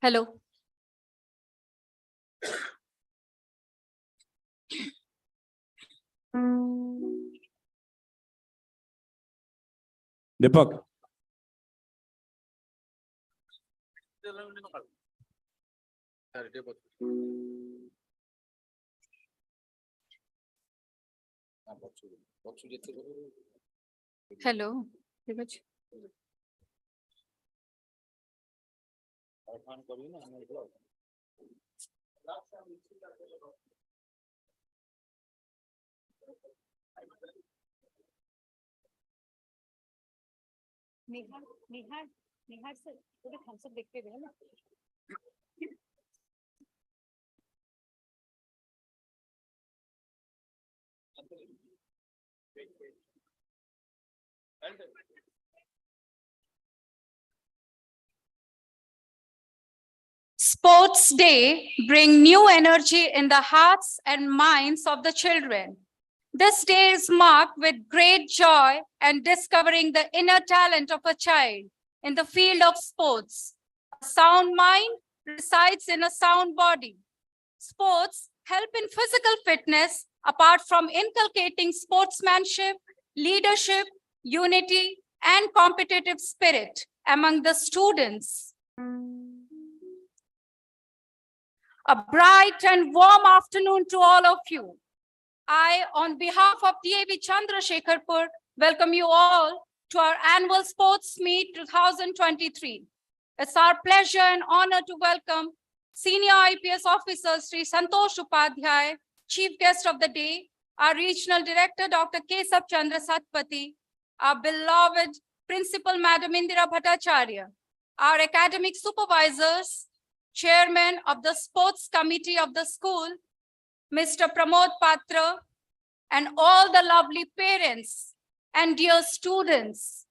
Hello. Deepak. Hello. निहार से पूरे Thums up देखते हुए ना Sports Day bring new energy in the hearts and minds of the children. This day is marked with great joy and discovering the inner talent of a child in the field of sports. A sound mind resides in a sound body. Sports help in physical fitness apart from inculcating sportsmanship, leadership, unity, and competitive spirit among the students. A bright and warm afternoon to all of you. I, on behalf of DAV Chandrasekharpur, welcome you all to our annual Sports Meet 2023. It's our pleasure and honor to welcome Senior IPS Officer Sri Santosh Upadhyay, Chief Guest of the Day, our Regional Director Dr. Kesab Chandrasekharpur, our beloved Principal Madam Indira Bhattacharya, our academic supervisors, Chairman of the Sports Committee of the school, Mr. Pramod Patra, and all the lovely parents and dear students.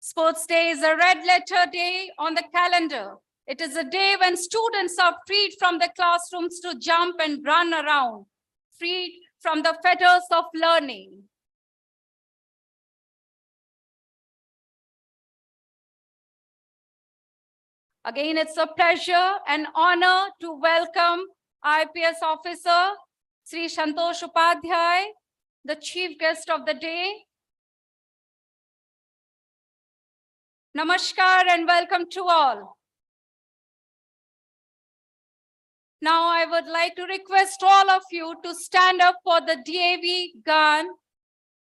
Sports Day is a red letter day on the calendar. It is a day when students are freed from the classrooms to jump and run around, freed from the fetters of learning. Again, it's a pleasure and honor to welcome IPS Officer Sri Santosh Upadhyay, the Chief Guest of the Day. Namaskar and welcome to all. Now I would like to request all of you to stand up for the DAV Gan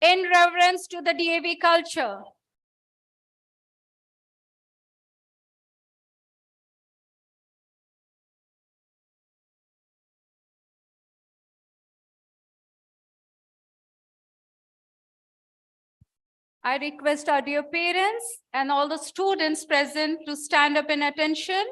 in reverence to the DAV culture. I request our dear parents and all the students present to stand up in attention.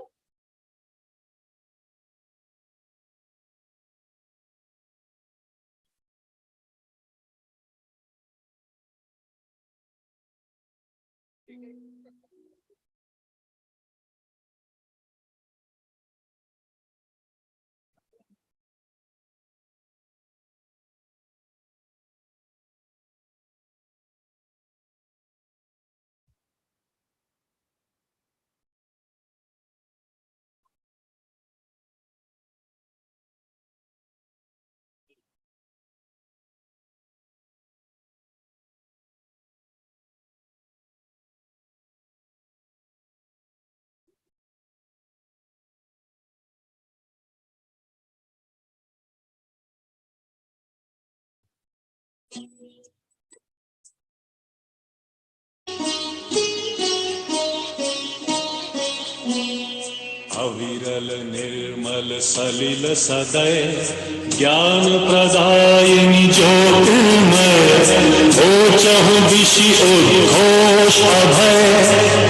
अविरल निर्मल सलिल सदय ज्ञान प्रदायिनी ज्योतिर्मय ओचहु दिशि उद्घोष अभय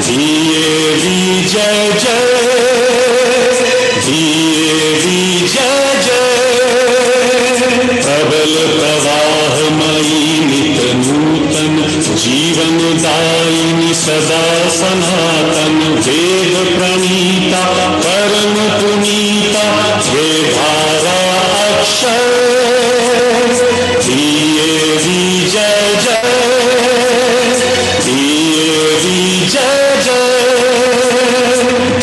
दिए जय जय दायिनी सदा सनातन वेद प्रणीता कर्म पुनीता हे धारा अक्षर देवी जय जय देवी जय जय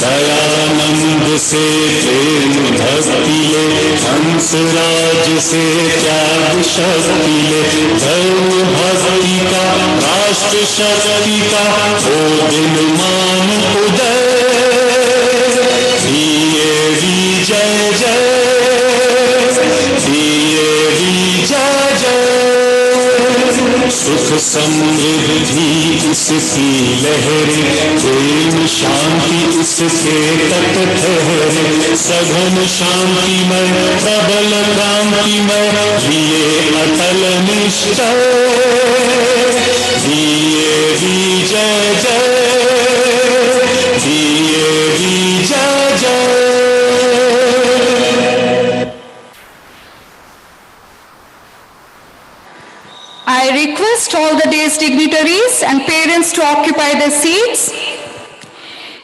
दयानंद से प्रेम भक्ति ले हंसराज से त्याग शक्ति ले धर्म भक्ति का राष्ट्र शक्ति का हो दिन मान उदय देवी जय जय देवी जय जय सुख समृद्धि इसकी लहरे प्रेम शांति इसके तट ठहरे सघन शांतिमय प्रबल क्रांतिमय लिए अटल निश्चय देवी जय जय देवी जय जय। I request all the day's dignitaries and parents to occupy their seats.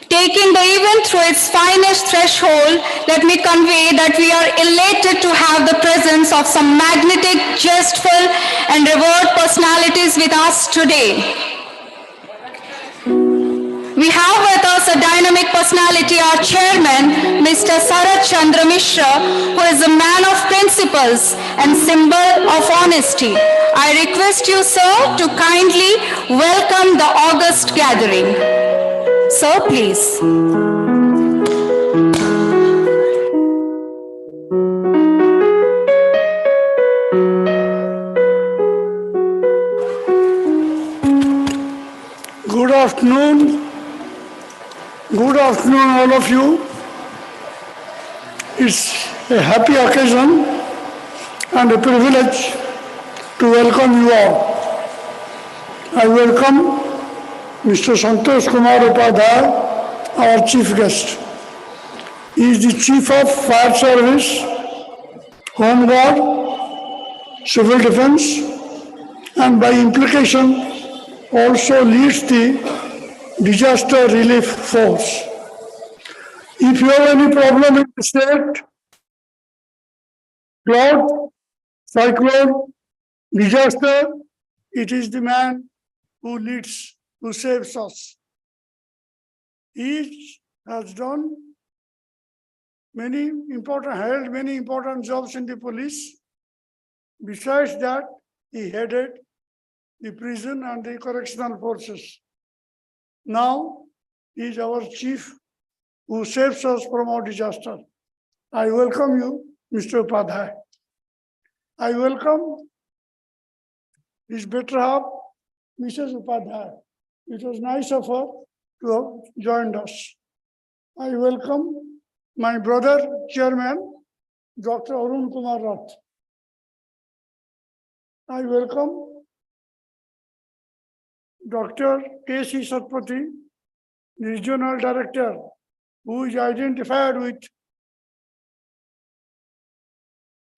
Taking the event through its finest threshold, let me convey that we are elated to have the presence of some magnetic, jestful, and revered personalities with us today. We have with us a dynamic personality, our chairman, Mr. Sarat Chandra Mishra, who is a man of principles and symbol of honesty. I request you, sir, to kindly welcome the august gathering. Sir, please. Good afternoon. Good afternoon, all of you. It's a happy occasion and a privilege to welcome you all. I welcome Mr. Santosh Kumar Upadhyay, our chief guest. He is the Chief of Fire Service, Home Guard, Civil Defense, and by implication also leads the Disaster Relief Force. If you have any problem in the state, flood, cyclone, disaster, it is the man who leads, who saves us. He has done held many important jobs in the police. Besides that, he headed the prison and the correctional forces. Now, he is our chief who saves us from our disaster. I welcome you, Mr. Upadhyay. I welcome his better half, Mrs. Upadhyay. It was nice of her to have joined us. I welcome my brother, Chairman, Dr. Arun Kumar Rath. I welcome Dr. K.C. Satpathy, the Regional Director, who is identified with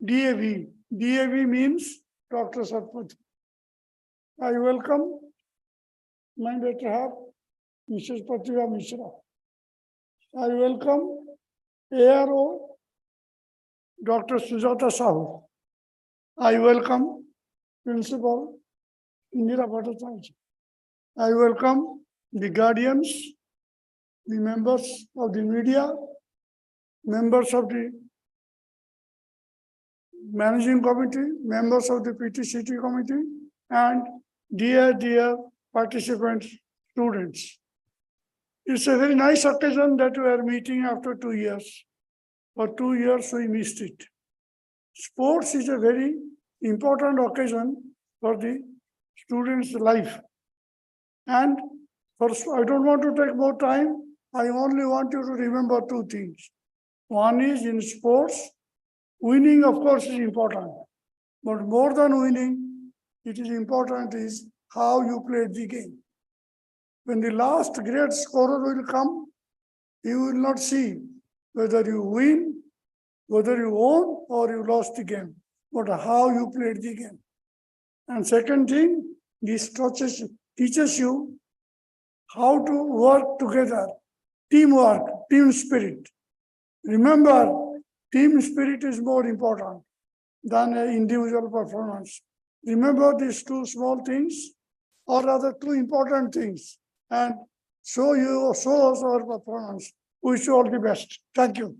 DAV. DAV means Dr. Satpathy. I welcome my better half, Mrs. Pratibha Mishra. I welcome ARO, Dr. Sujata Sahu. I welcome Principal Indira Bhattacharya. I welcome the guardians, the members of the media, members of the managing committee, members of the PTCT committee, and dear participants, students. It's a very nice occasion that we are meeting after 2 years. For 2 years, we missed it. Sports is a very important occasion for the students' life. And first, I don't want to take more time. I only want you to remember 2 things. One is in sports, winning, of course, is important. But more than winning, it is important is how you played the game. When the last great scorer will come, you will not see whether you win, whether you won or you lost the game, but how you played the game. And second thing, the teaches you how to work together, teamwork, team spirit. Remember, team spirit is more important than an individual performance. Remember these two small things, or rather two important things, and show us our performance. Wish you all the best. Thank you.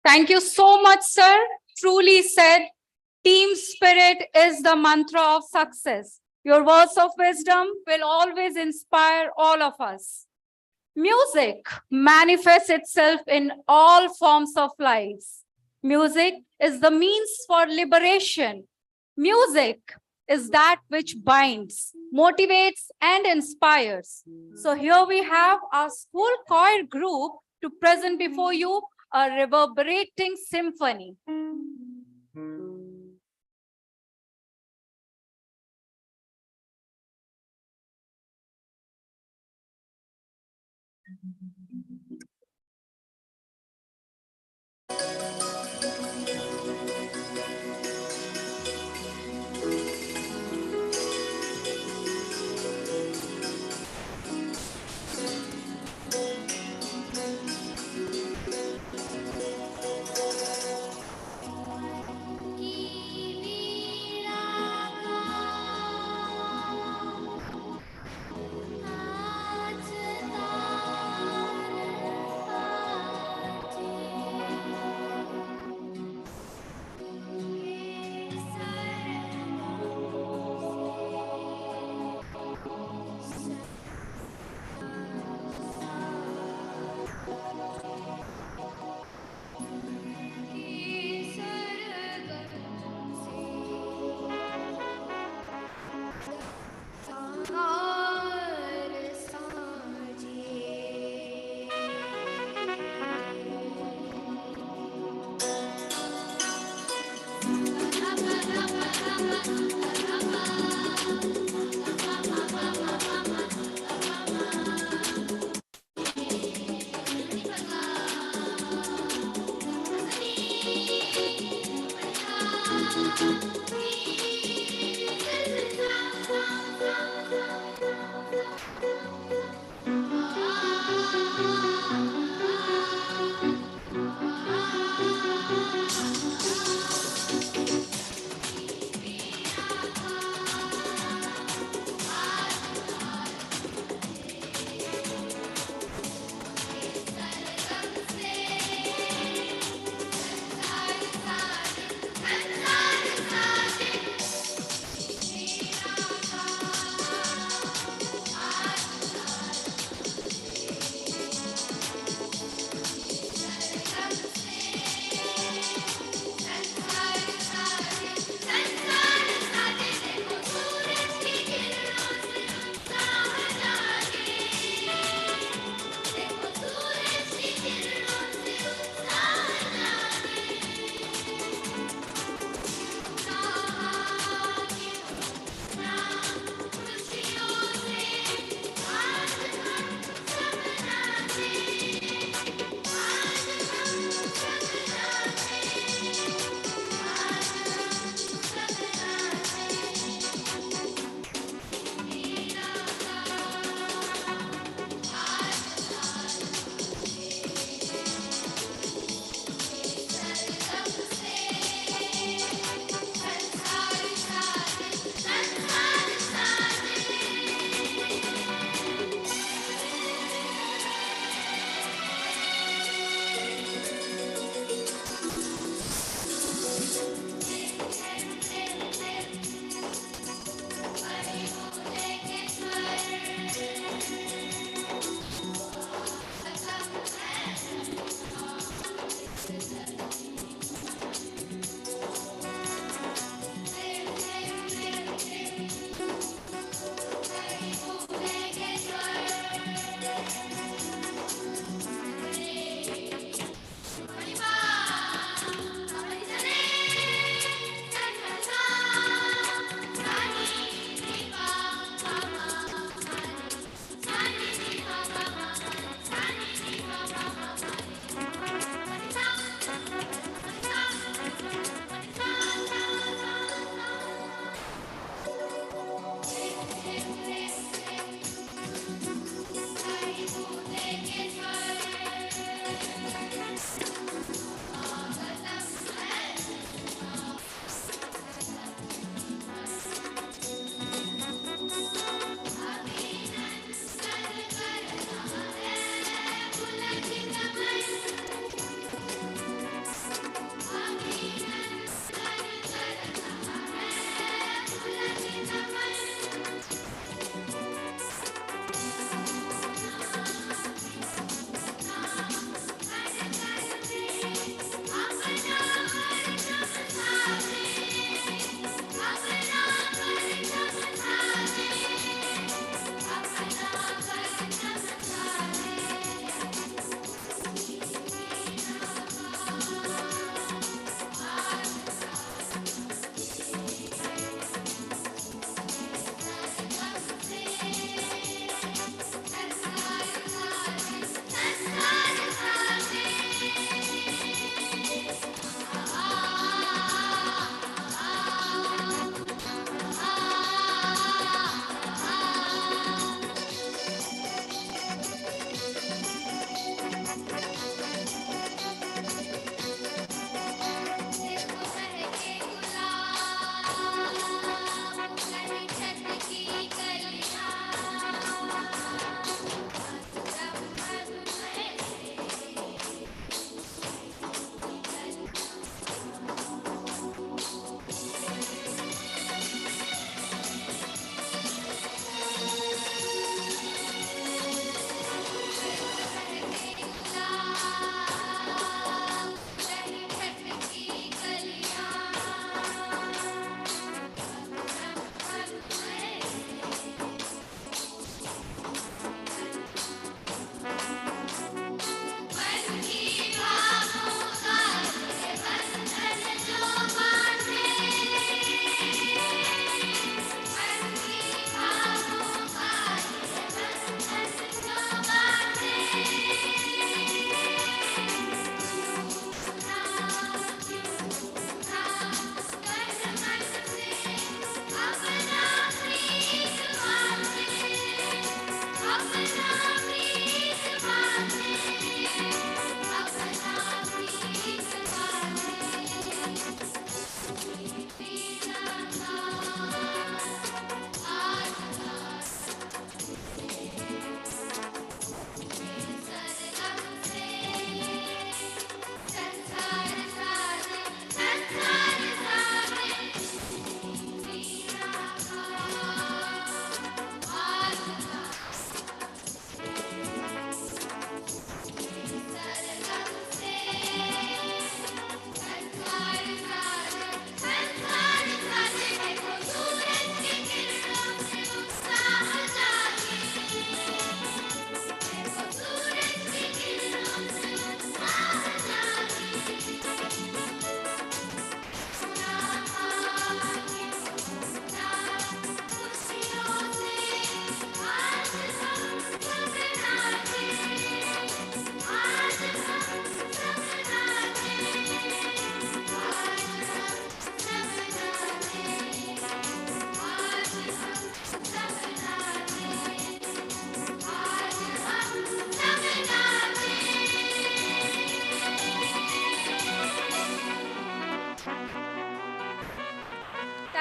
Thank you so much, sir. Truly said, team spirit is the mantra of success. Your words of wisdom will always inspire all of us. Music manifests itself in all forms of lives. Music is the means for liberation. Music is that which binds, motivates, and inspires. So here we have our school choir group to present before you a reverberating symphony.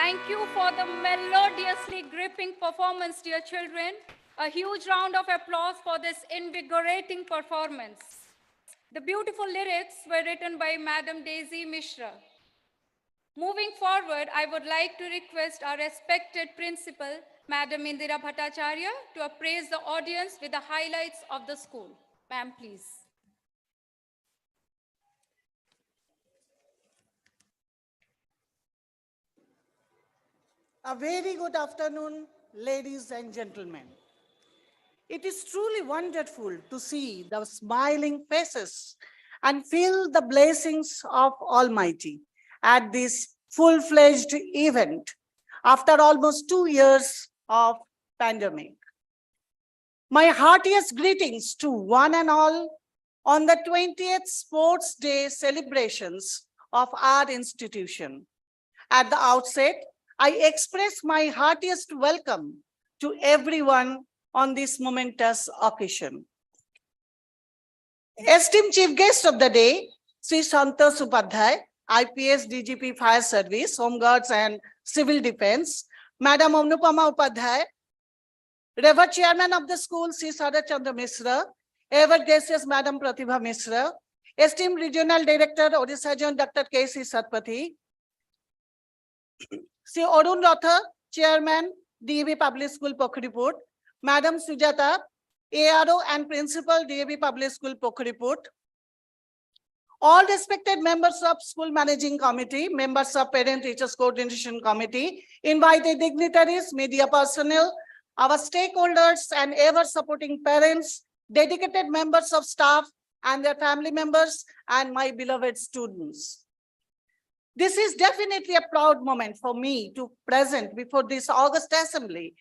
Thank you for the melodiously gripping performance, dear children. A huge round of applause for this invigorating performance. The beautiful lyrics were written by Madam Daisy Mishra. Moving forward, I would like to request our respected principal, Madam Indira Bhattacharya, to appraise the audience with the highlights of the school. Ma'am, please. A very good afternoon, ladies and gentlemen. It is truly wonderful to see the smiling faces and feel the blessings of Almighty at this full-fledged event after almost 2 years of pandemic. My heartiest greetings to one and all on the 20th Sports Day celebrations of our institution. At the outset, I express my heartiest welcome to everyone on this momentous occasion. Esteemed Chief Guest of the day, Sri Chandrasekharpur, IPS DGP Fire Service, Home Guards and Civil Defense, Madam Anupama Upadhyay, Revered Chairman of the school, Sri Sarat Chandra Mishra, ever gracious Madam Pratibha Mishra, Esteemed Regional Director, Odisha Zone, Dr. K.C. Satpathy, Sri Arun Ratha, Chairman, DAV Public School, Pokhariput, Madam Sujata, ARO and Principal, DAV Public School, Pokhariput, all respected members of School Managing Committee, members of Parent Teachers Coordination Committee, invited dignitaries, media personnel, our stakeholders and ever supporting parents, dedicated members of staff and their family members, and my beloved students. This is definitely a proud moment for me to present before this August Assembly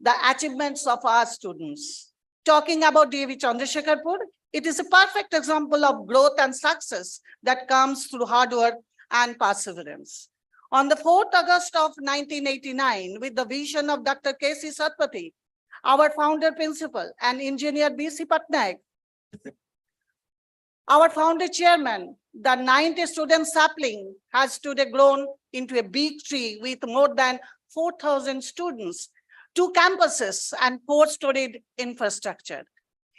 the achievements of our students. Talking about DAV Chandrasekharpur, it is a perfect example of growth and success that comes through hard work and perseverance. On the 4th August of 1989, with the vision of Dr. K.C. Satpathy, our founder principal and engineer B.C. Patnaik, our founder chairman, the 90 student sapling has today grown into a big tree with more than 4,000 students, 2 campuses and 4-storied infrastructure.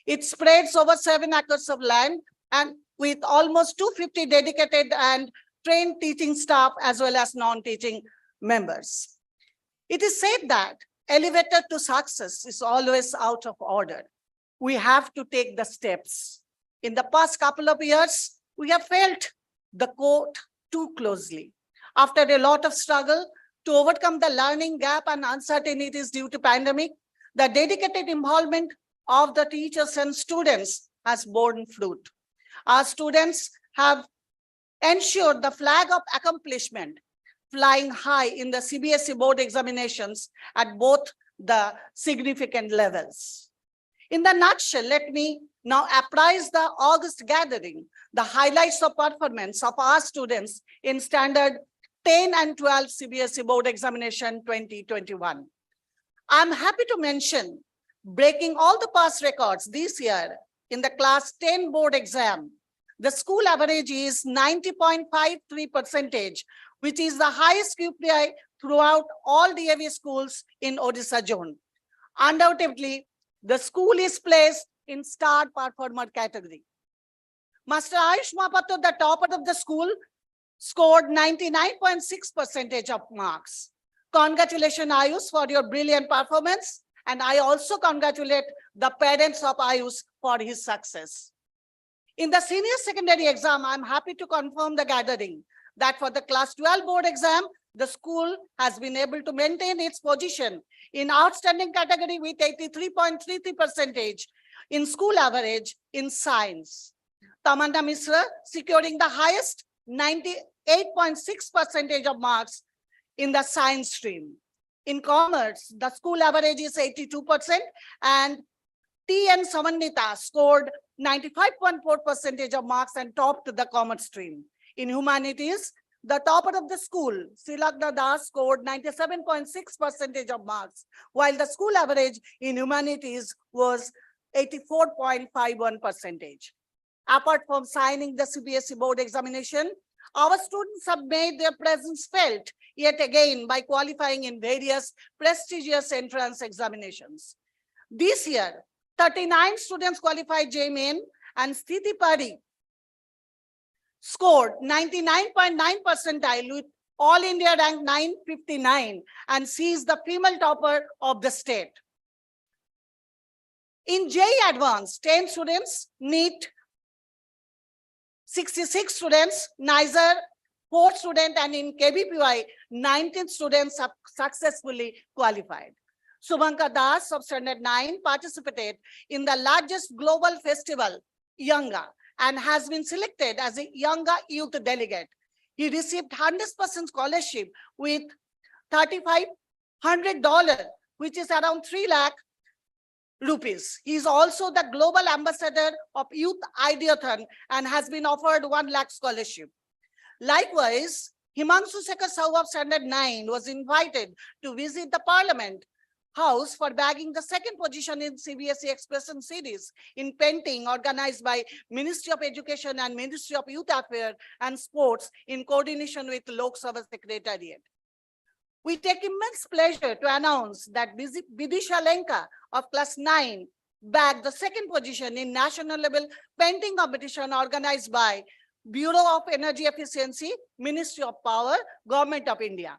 It spreads over 7 acres of land and with almost 250 dedicated and trained teaching staff as well as non-teaching members. It is said that elevator to success is always out of order. We have to take the steps. In the past couple of years, we have felt the court too closely. After a lot of struggle to overcome the learning gap and uncertainties due to pandemic, the dedicated involvement of the teachers and students has borne fruit. Our students have ensured the flag of accomplishment flying high in the CBSE board examinations at both the significant levels. In the nutshell, let me now apprise the August gathering, the highlights of performance of our students in standard 10 and 12 CBSE board examination 2021. I'm happy to mention breaking all the past records this year in the class 10 board exam. The school average is 90.53%, which is the highest QPI throughout all DAV schools in Odisha zone. Undoubtedly, the school is placed in star performer category. Master Ayush Mahapato, the topper of the school, scored 99.6% of marks. Congratulations, Ayush, for your brilliant performance. And I also congratulate the parents of Ayush for his success. In the senior secondary exam, I'm happy to confirm the gathering that for the class 12 board exam, the school has been able to maintain its position in outstanding category with 83.33% in school average in science. Tamanda Mishra securing the highest 98.6% of marks in the science stream. In commerce, the school average is 82% and T.N. Samannita scored 95.4% of marks and topped the commerce stream. In humanities, the topper of the school, Silagna Das, scored 97.6% of marks, while the school average in humanities was 84.51%. Apart from signing the CBSE board examination, Our students have made their presence felt yet again by qualifying in various prestigious entrance examinations. This year, 39 students qualified JMAN and Sthiti Pari scored 99.9 percentile with All India rank 959, and she is the female topper of the state. In JEE Advanced, 10 students, NEET 66 students, NISER 4 students, and in KBPY, 19 students have successfully qualified. Subhankar Das of Standard 9 participated in the largest global festival, Yanga, and has been selected as a Yanga youth delegate. He received 100% scholarship with $3,500, which is around 3 lakh rupees. He is also the global ambassador of Youth Ideathon and has been offered 1 lakh scholarship. Likewise, Himanshu Shekhar Sahu of Standard 9 was invited to visit the Parliament House for bagging the second position in CBSE Expression Series in painting organized by Ministry of Education and Ministry of Youth Affairs and Sports in coordination with Lok Sabha Secretariat. We take immense pleasure to announce that Vidisha Lenka of class 9 bagged the second position in national level painting competition organized by Bureau of Energy Efficiency, Ministry of Power, Government of India.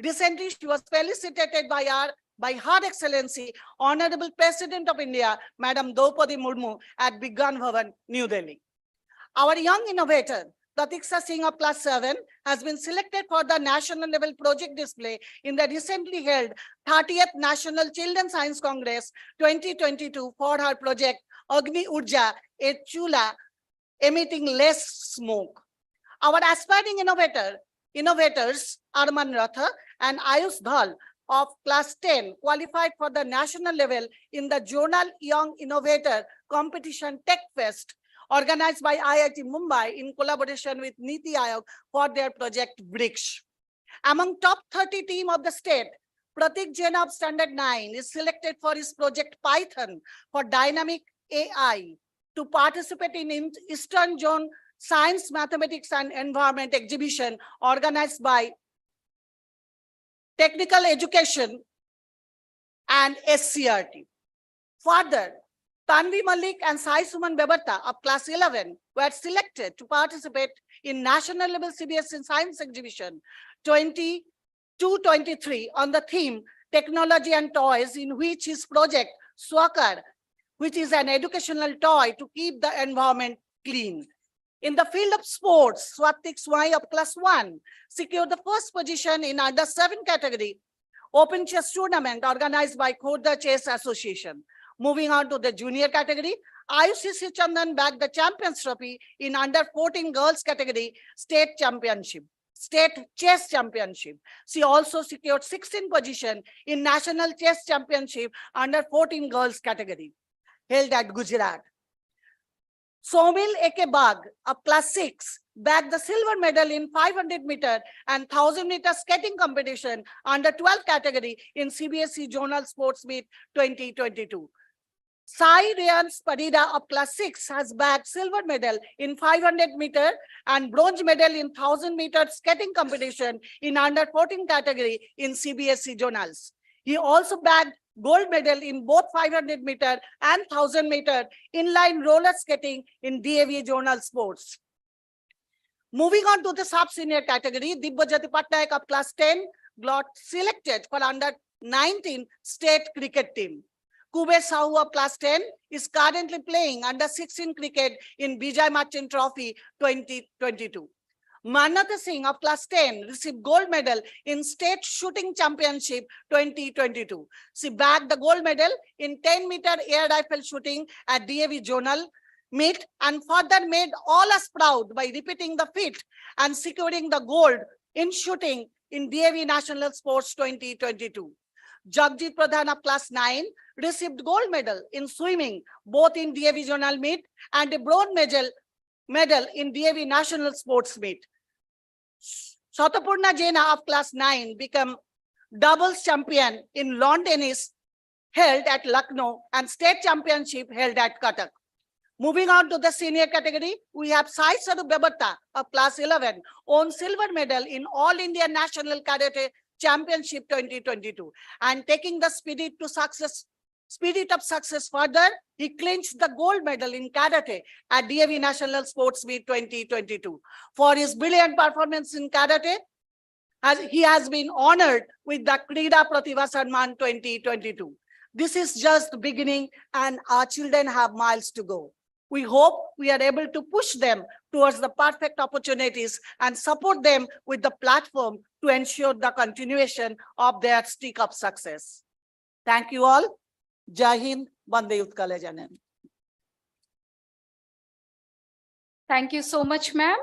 Recently, she was felicitated by Her Excellency, Honorable President of India, Madam Draupadi Murmu at Vigyan Bhavan, New Delhi. Our young innovator, Pratiksha Singh of class 7 has been selected for the national level project display in the recently held 30th National Children's Science Congress 2022 for her project Agni Urja, a chula emitting less smoke. Our aspiring innovators Arman Ratha and Ayush Dhal of class 10 qualified for the national level in the Journal Young Innovator Competition Tech Fest organized by IIT Mumbai in collaboration with Niti Aayog for their project Bricks. Among top 30 team of the state, Pratik Jain of Standard 9 is selected for his project Python for dynamic AI to participate in Eastern Zone Science, Mathematics and Environment exhibition organized by Technical Education and SCRT. Further, Tanvi Malik and Sai Suman Bebarta of class 11 were selected to participate in national level CBSE Science Exhibition 22-23 on the theme Technology and Toys, in which his project Swakar, which is an educational toy to keep the environment clean. In the field of sports, Swatik Swai of class 1 secured the first position in under 7 category open chess tournament organized by Khordha Chess Association. Moving on to the junior category, Ayushi Chandan bagged the Champions Trophy in under 14 girls category state chess championship. She also secured 16th position in national chess championship under 14 girls category held at Gujarat. Somil Eke Bag of class 6 bagged the silver medal in 500 meter and 1000 meter skating competition under 12 category in CBSE Journal Sports Meet 2022. Sai Rayans Padida of class 6 has bagged silver medal in 500 meter and bronze medal in 1000 meter skating competition in under 14 category in CBSE journals. He also bagged gold medal in both 500 meter and 1000 meter inline roller skating in DAV Journal Sports. Moving on to the sub-senior category, Dibbajyoti Patnaik of class 10 got selected for under 19 state cricket team. Kuber Sahu of class 10 is currently playing under 16 cricket in Vijay Marchant Trophy 2022. Manata Singh of class 10 received gold medal in State Shooting Championship 2022. She bagged the gold medal in 10-meter air rifle shooting at DAV Journal Meet and further made all us proud by repeating the feat and securing the gold in shooting in DAV National Sports 2022. Jagjit Pradhan of class 9 received gold medal in swimming both in DAV Journal Meet and a bronze medal in DAV National Sports Meet. Satapurna Jaina of class 9 became doubles champion in lawn tennis held at Lucknow and state championship held at Cuttack. Moving on to the senior category, we have Sai Saru Bebata of class 11, won silver medal in All India National Karate Championship 2022. And taking the spirit of success further, he clinched the gold medal in karate at DAV National Sports Meet 2022. For his brilliant performance in karate, he has been honored with the Krida Pratibha Samman 2022. This is just the beginning and our children have miles to go. We hope we are able to push them towards the perfect opportunities and support them with the platform to ensure the continuation of their streak of success. Thank you all. Jai Hind, Vande Utkala Janam. Thank you so much, ma'am.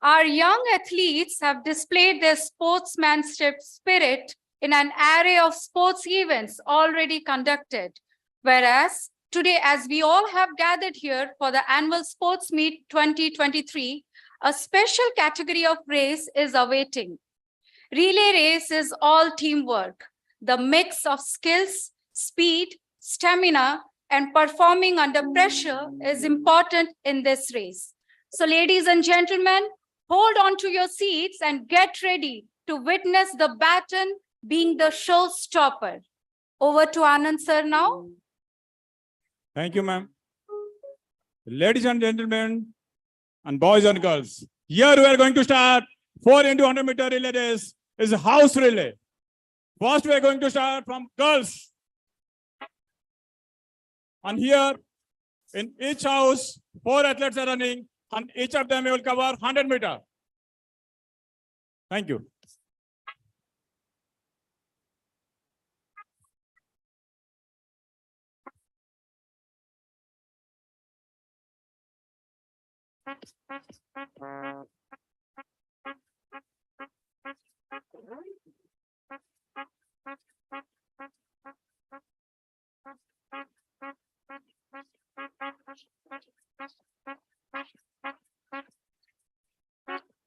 Our young athletes have displayed their sportsmanship spirit in an array of sports events already conducted, whereas today, as we all have gathered here for the annual Sports Meet 2023, a special category of race is awaiting. Relay race is all teamwork. The mix of skills, speed, stamina, and performing under pressure is important in this race. So, ladies and gentlemen, hold on to your seats and get ready to witness the baton being the showstopper. Over to Anand sir now. Thank you, ma'am. Ladies and gentlemen, and boys and girls, here we are going to start 4 into 100 meter relay race is a house relay. First, we are going to start from girls. And here, in each house, 4 athletes are running, and each of them will cover 100 meter. Thank you.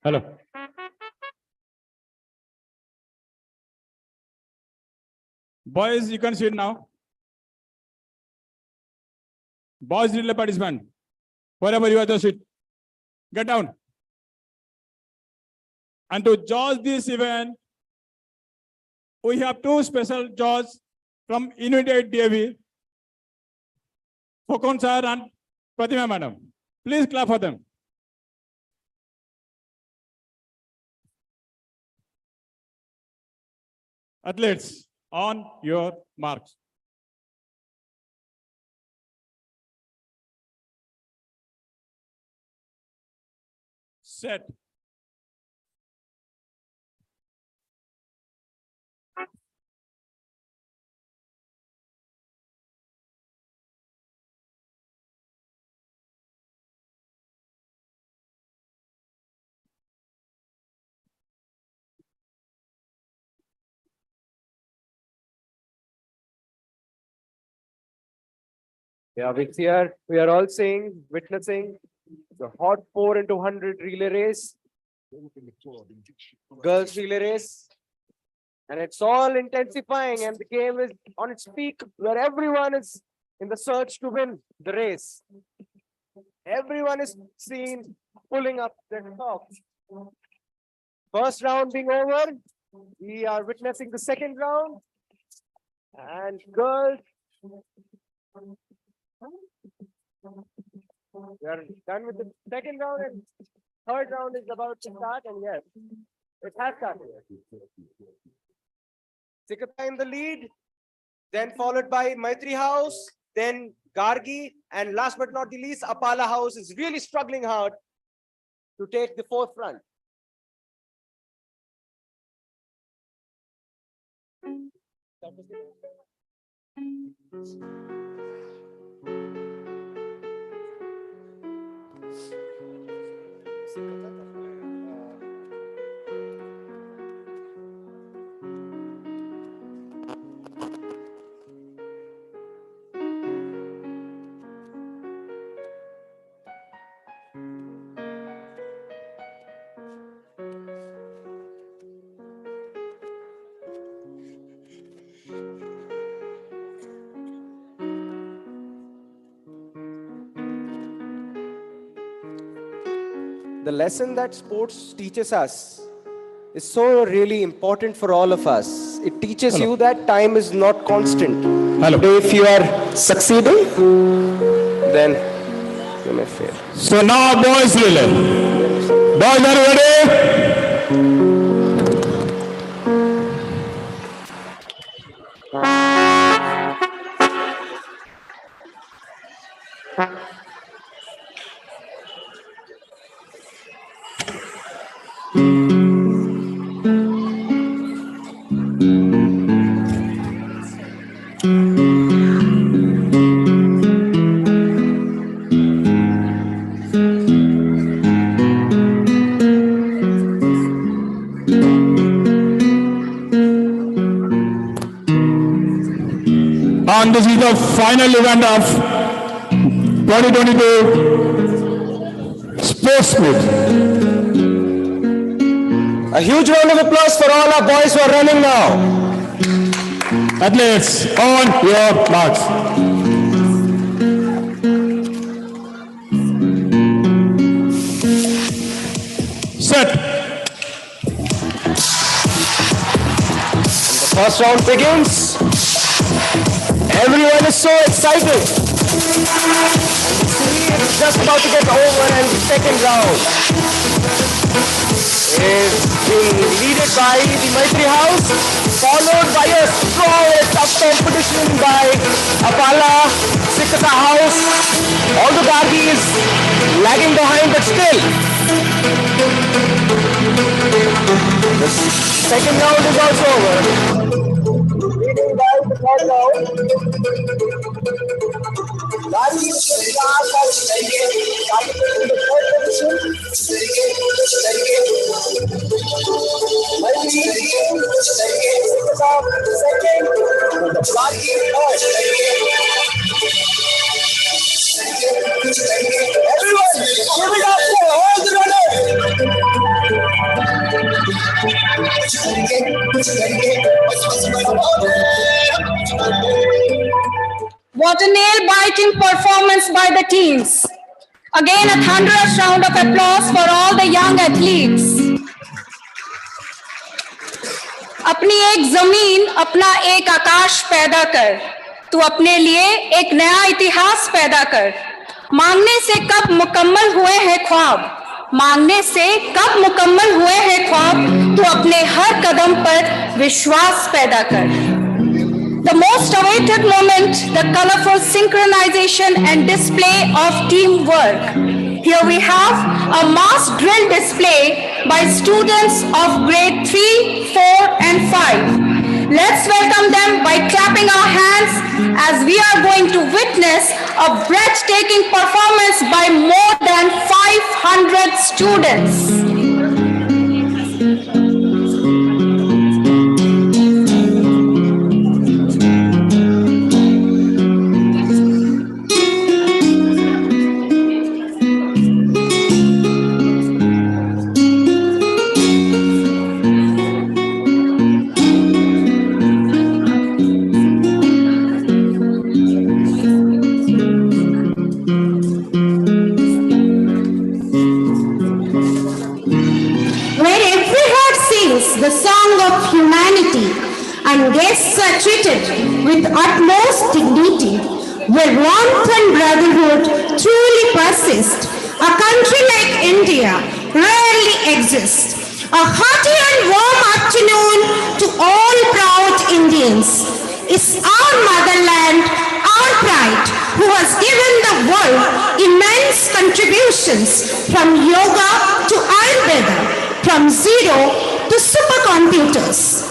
Hello. Boys, you can sit now. Boys, relay participant. Wherever you are, just sit. Get down. And to judge this event, we have 2 special judges from United DAV, Fokon sir and Pratima madam. Please clap for them. Athletes, on your marks. Set. Yeah, here we are all witnessing the hot 4 into 100 relay race, girls relay race, and it's all intensifying and the game is on its peak where everyone is in the search to win the race. Everyone is seen pulling up their socks. First round being over, we are witnessing the second round, and girls, we are done with the second round and third round is about to start, and yes, it has started. Sikata in the lead, then followed by Maitri House, then Gargi, and last but not the least, Apala House is really struggling hard to take the forefront. the lesson that sports teaches us is so really important for all of us. It teaches you that time is not constant. Today, if you are succeeding, then you may fail. So now boys relay. Boys, are you ready? And this is the final event of 2022 Sports Meet. A huge round of applause for all our boys who are running now. Athletes, on your marks. Set. The first round begins. Everyone is so excited. It's just about to get over, and the second round is being leaded by the Maitri House, followed by a strong and tough competition by Apala, Sikata House. Although Gargi is lagging behind, but still. The second round is also over. Leading by the third round. Gargi is in the third position. Everyone, give it up for all the runners. What a nail-biting performance by the teams. Again, a thunderous round of applause for all the young athletes. अपनी एक जमीन, अपना एक आकाश पैदा कर, तू अपने लिए एक नया इतिहास पैदा कर। मांगने से कब मुकम्मल हुए हैं ख्वाब, मांगने से कब मुकम्मल हुए हैं ख्वाब, तू अपने हर कदम पर विश्वास पैदा कर। The most awaited moment, the colorful synchronization and display of teamwork. Here we have a mass drill display by students of grade 3, 4 and 5. Let's welcome them by clapping our hands as we are going to witness a breathtaking performance by more than 500 students. The song of humanity, and guests are treated with utmost dignity, where warmth and brotherhood truly persist. A country like India rarely exists. A hearty and warm afternoon to all proud Indians. It's our motherland, our pride, who has given the world immense contributions from yoga to Ayurveda, from zero to supercomputers.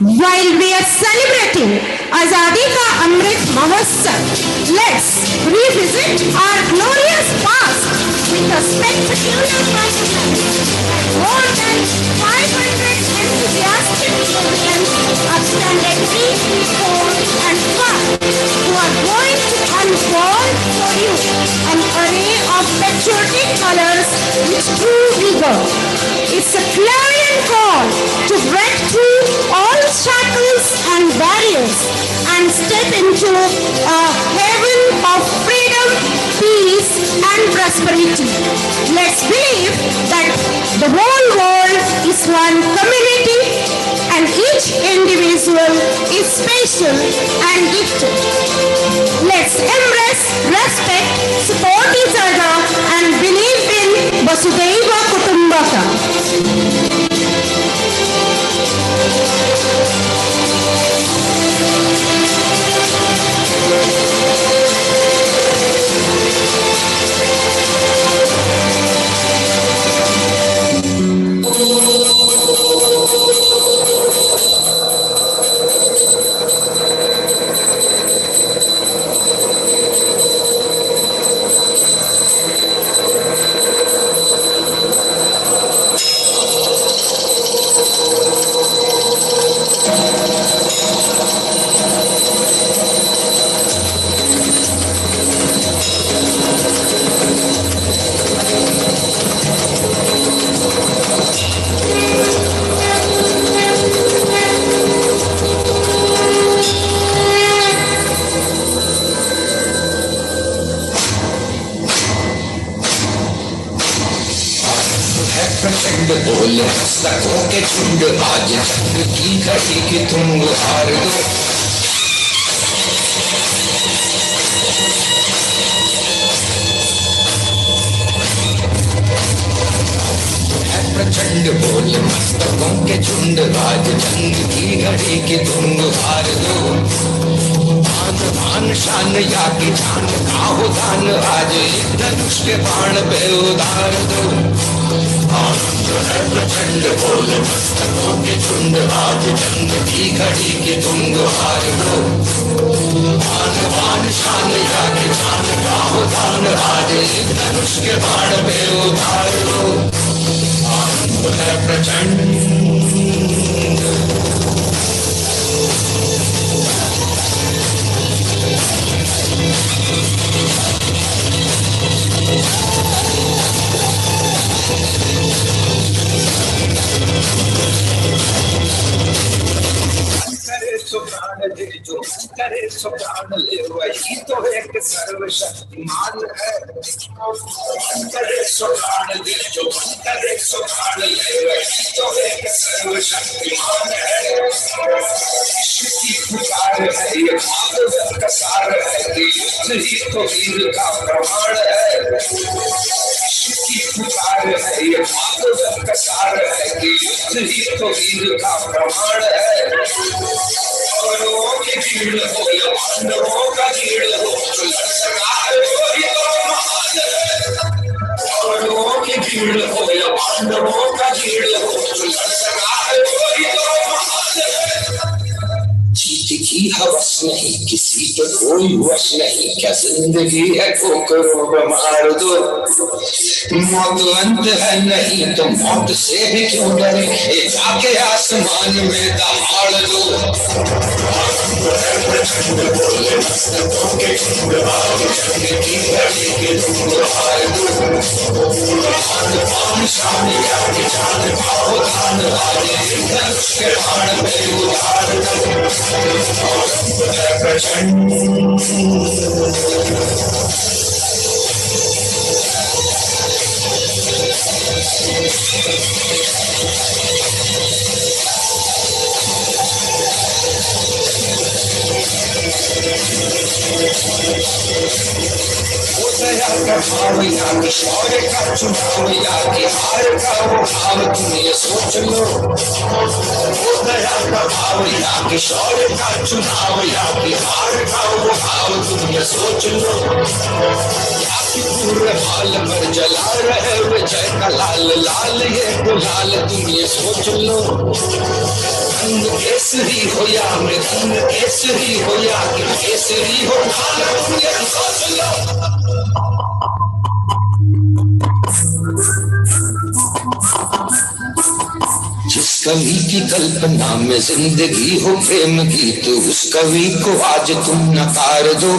While we are celebrating Azadi Ka Amrit Mahotsav, let's revisit our glorious past with a spectacular performance. More than 500 enthusiastic students of standard 3, 4 and 5 who are going to unfold for you an array of patriotic colors with true vigor. It's a clarion call to break through all shackles and barriers and step into a heaven of freedom, peace and prosperity. Let's believe that the whole world is one community and each individual is special and gifted. Let's embrace, respect, support each other and believe in Vasudhaiva Kutumbakam. प्रचंड बोल मस्तकों के झुंड आज जंग की घड़ी की तुम हार दो प्रचंड बोल मस्तकों के झुंड आज जंग की घड़ी की तुम हार दो आन भान शान या की जान का हो दान आज धनुष के बाण पे उधार दो आनंद है प्रचंड बोल मस्तकों के झुंड आज जंग की घड़ी की तुम हार दो आन भान शान या की जान का हो दान आज धनुष के बाण पे उधार दो आनंद है प्रचंड सो प्राण दे जो करे सो प्राण ले वही तो एक सर्वशक्तिमान है करे सो प्राण दे जो करे सो प्राण ले वही तो एक सर्वशक्तिमान है विश्व की पुकार है ये भागवत का सार है कि युद्ध ही तो वीर का प्रमाण है विश्व की पुकार है ये भागवत का सार है कि युद्ध ही तो वीर का प्रमाण है की भीड़ हो या पांडवों का भीड़ हो सरकार हो ये तो महान है पांडवों की भीड़ हो या पांडवों का भीड़ हो सरकार हो ये तो महान है जीत की हवस नहीं किसी पे कोई वश नहीं क्या जिंदगी है ठोकरों मार दो मौत अंत है नहीं तो मौत से भी क्यों डरे जाके आसमान में दहाड़ दो प्रचंड बोले मस्तकों के झुंड आज जंग की घड़ी के तुम हार दो आन बान शान या के जान भाव दान आज धनुष के बाण पे उधार दो प्रचंड भाव या कि शौर्य का चुनाव या कि हार का वो भाव तुम ये सोच लो वो दया का भाव या कि शौर्य का चुनाव या कि हार का वो भाव तुम ये सोच लो या कि पूरे हाल पर जला रहे विजय का लाल लाल ये गुलाल तुम ये सोच लो रंग केसरी हो या मृदंग केसरी हो या कि केसरी हो लाल तुम ये सोच लो जिस कवि की कल्पना में जिंदगी हो प्रेम की, तो उस कवि को आज तुम नकार दो।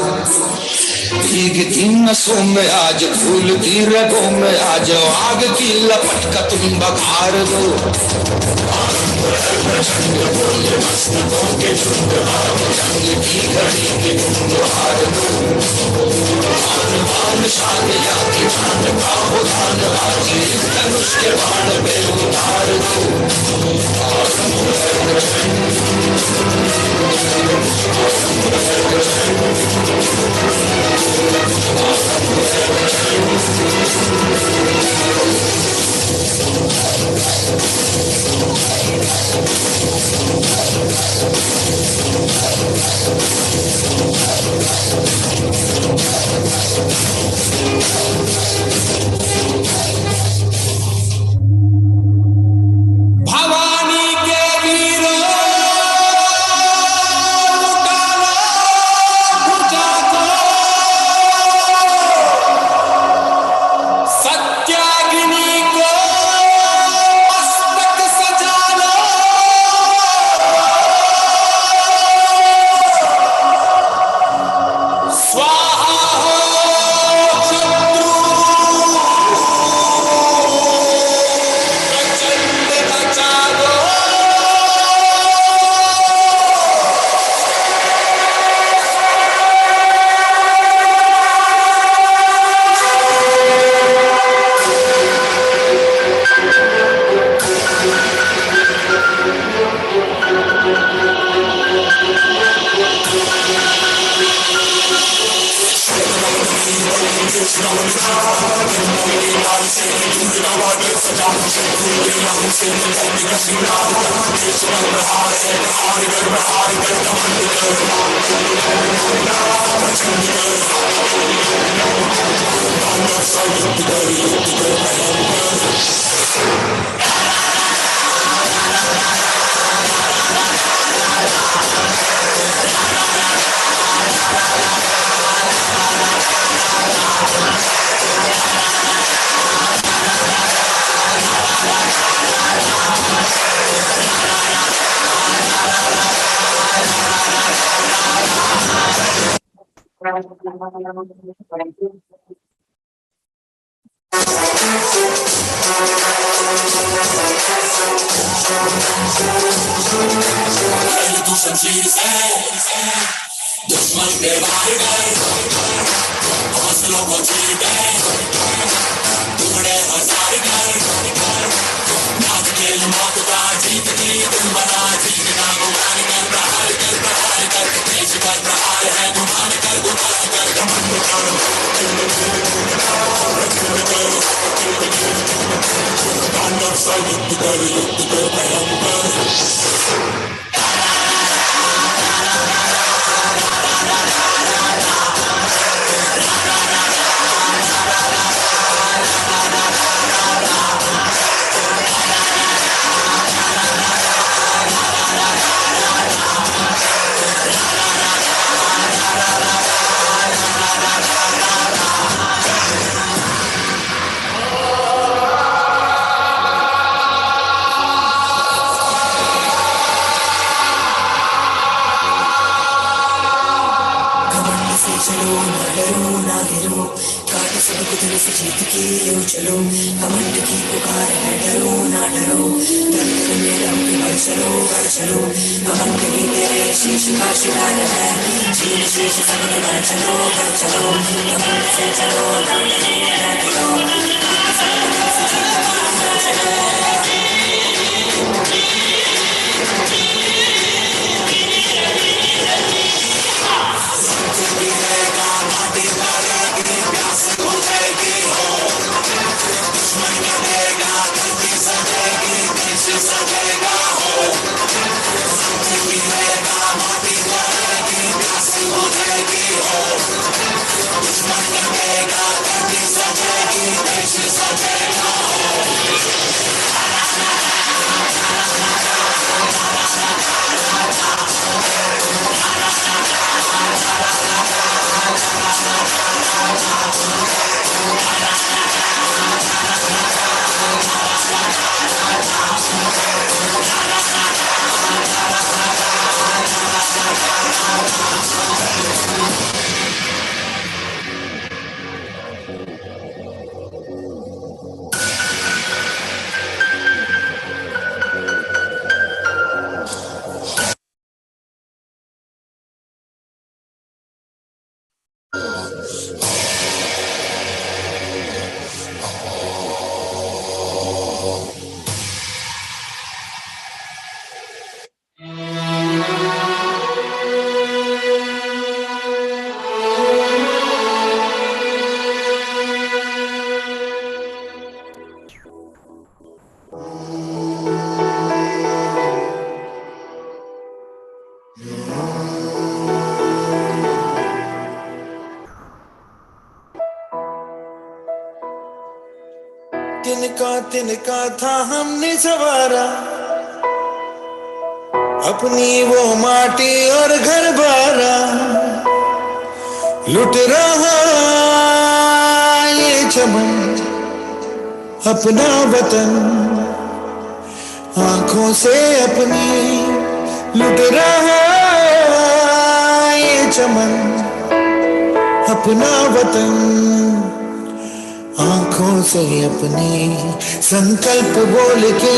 भीगती नसों में आज, फूलती रगों में आज, आग की लपट का तुम बखार दो। भवानी के वीरों उठालो भुजा को, सत्याग्नि को मस्तक सजा लो। स्वाहा हो शत्रु, प्रचंड बचा दो। दुश्मन के मारे गए, हौसलों को चीर गए, टुकड़े हजार गए। नाच खेल मौत का जीत की तुम बना, जीतना गुमान कर, प्रहार कर, प्रहार कर, देश पर प्रहार है, गुमान कर, गुमान कर, घमंड कर, तांडव सा युद्ध कर भयंकर। जीत के लो चलो, कमंड की पुकार है, डरो ना डरो, दर्द में रंग बढ़ चलो, बढ़ चलो। कमंड ही तेरे शीश का शिकार है, शीश शीश सब में बढ़ चलो, बढ़ चलो। कमंड से चलो, दौड़ लो, तिनका था हमने सवारा अपनी वो माटी और घर बारा लुट रहा ये चमन अपना वतन आंखों से अपनी लुट रहा ये चमन अपना वतन आंखों से अपनी संकल्प बोल के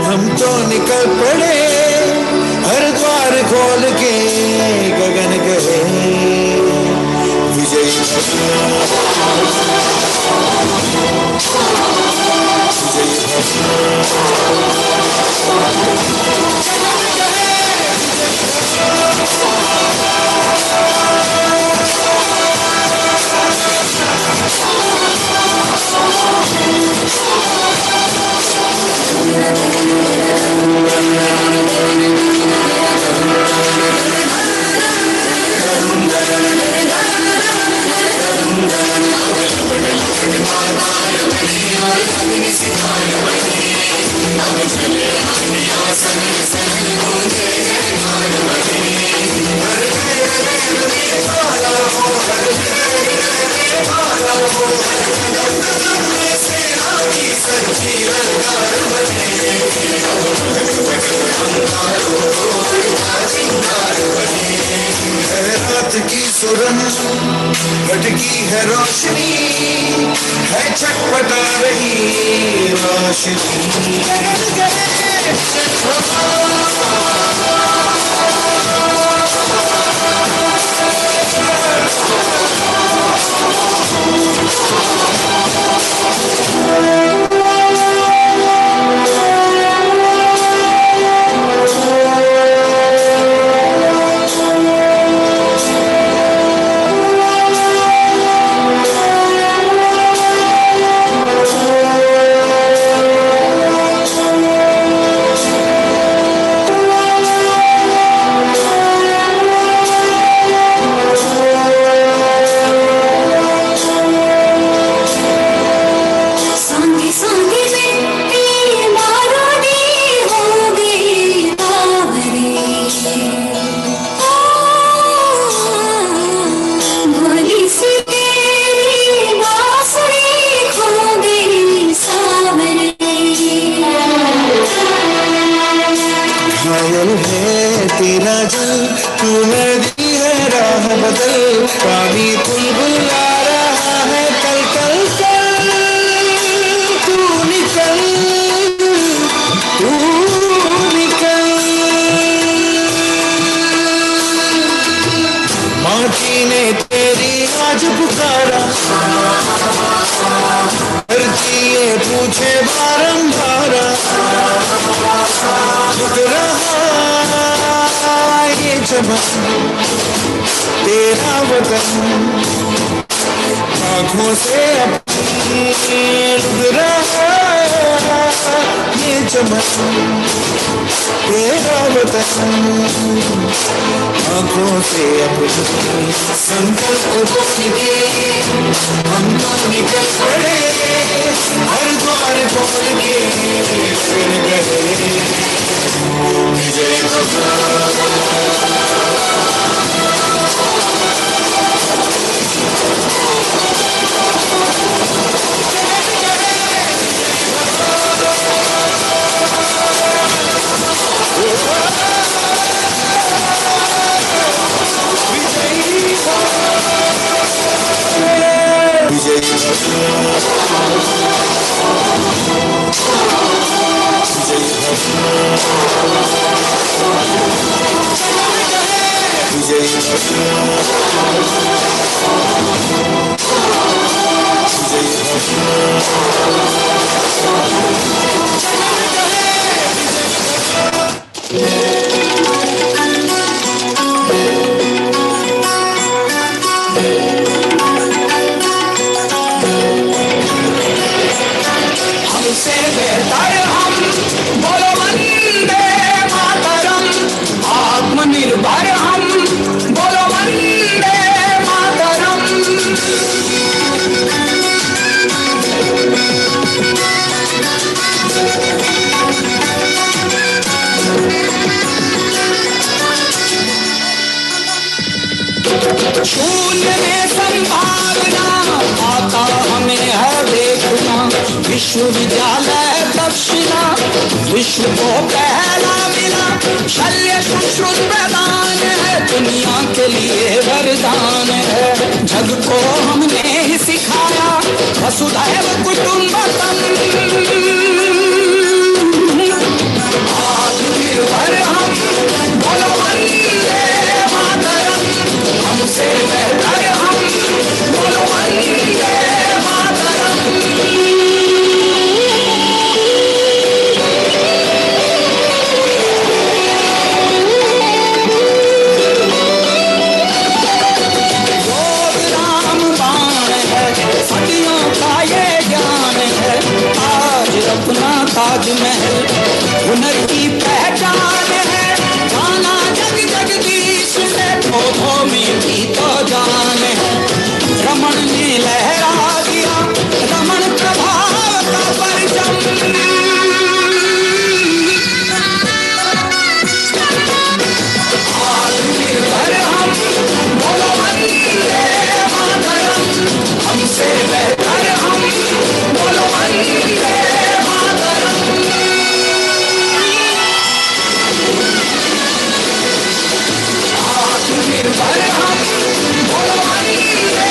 हम तो निकल पड़े हर द्वार खोल के गगन गए विजयी रात की सुरन भटकी है रोशनी है छटपटा रही रोशनी तेरा जल तूने दी है राह बदल पानी बुलबुला रहा है कल कल कल तू निकल माटी ने तेरी आज पुकारा धरती ये पूछे बारंबार लुट रहा ये चमन तेरा वतन आँखों से अपनी लुट रहा ये चमन तेरा वतन आँखों से अपनी संकल्प बोल के हम तो निकल पड़े हर द्वार खोल के फिर गए विजय आत्म शून्य में संभावना आता हमें है देखना। विश्वविद्यालय दक्षिणा विश्व को पहला मिला। शल्य सुश्रुत प्रदान है, दुनिया के लिए वरदान है। जग को हमने ही सिखाया वसुधैव कुटुंबकम। आत्मनिर्भर हम, बोलो वंदे मातरम। हमसे बेहतर हम, बोलो वंदे मातरम। योग राम बाण है, सदियों का ये ज्ञान है। आज अपना ताजमहल हुनर की पहचान है। जाना जग जगदीश से, पौधों में भी तो जान है। रमण ने लहरा दिया रमण प्रभाव का परचम। आत्मनिर्भर हम, बोलो वंदे मातरम। हमसे बेहतर हम, बोलो वंदे मातरम। आत्मनिर्भर हम, बोलो वंदे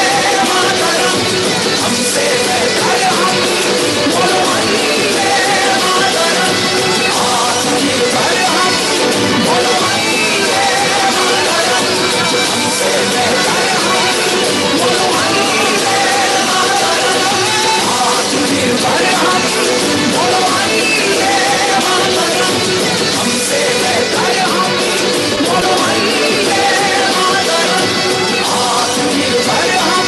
मातरम। हमसे बेहतर हम, बोलो वंदे मातरम। आत्मनिर्भर हम, बोलो वंदे मातरम। हमसे बेहतर हम, बोलो वंदे मातरम। आत्मनिर्भर हम, बोलो वंदे मातरम। हमसे बेहतर हम, बोलो वंदे मातरम। आत्मनिर्भर हम,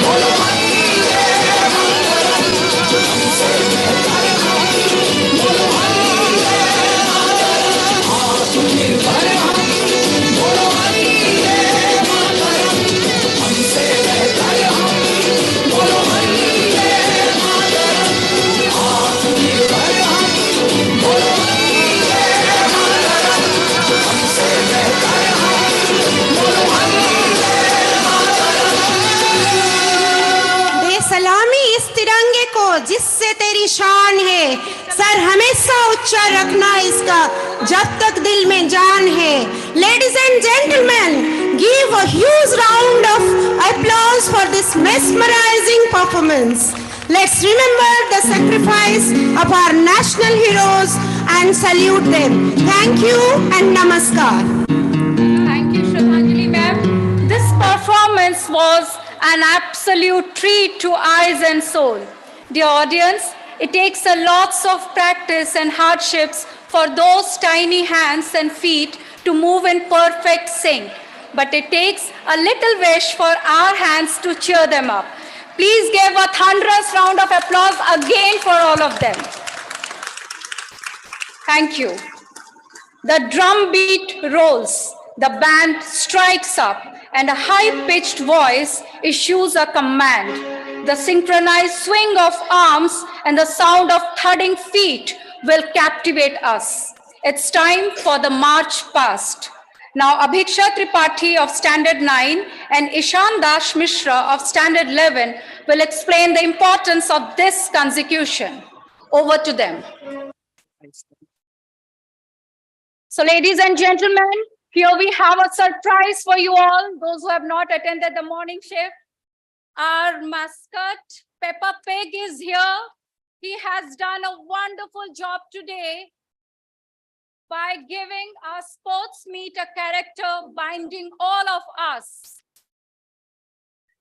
बोलो वंदे मातरम। हमसे बेहतर हम, बोलो वंदे मातरम। आत्मनिर्भर हम, बोलो वंदे मातरम। हमसे बेहतर हम, बोलो वंदे मातरम। आत्मनिर्भर हम, बोलो वंदे मातरम। हमसे बेहतर हम, बोलो वंदे मातरम। दे सलामी इस तिरंगे को जिससे तेरी शान है। सर हमेशा ऊंचा रखना इसका जब तक दिल में जान है। Ladies and gentlemen, give a huge round of applause for this mesmerizing performance. Let's remember the sacrifice of our national heroes and salute them. Thank you and namaskar. Thank you, Shraddhanjali ma'am. This performance was an absolute treat to eyes and soul. Dear audience, it takes a lots of practice and hardships for those tiny hands and feet to move in perfect sync. But it takes a little wish for our hands to cheer them up. Please give a thunderous round of applause again for all of them. Thank you. The drum beat rolls, the band strikes up, and a high-pitched voice issues a command. The synchronized swing of arms and the sound of thudding feet will captivate us. It's time for the march past. Now, Abhiksha Tripathi of Standard 9 and Ishan Dash Mishra of Standard 11 will explain the importance of this consecution. Over to them. So, ladies and gentlemen, here we have a surprise for you all, those who have not attended the morning shift. Our mascot, Peppa Pig, is here. He has done a wonderful job today by giving our sports meet a character binding all of us.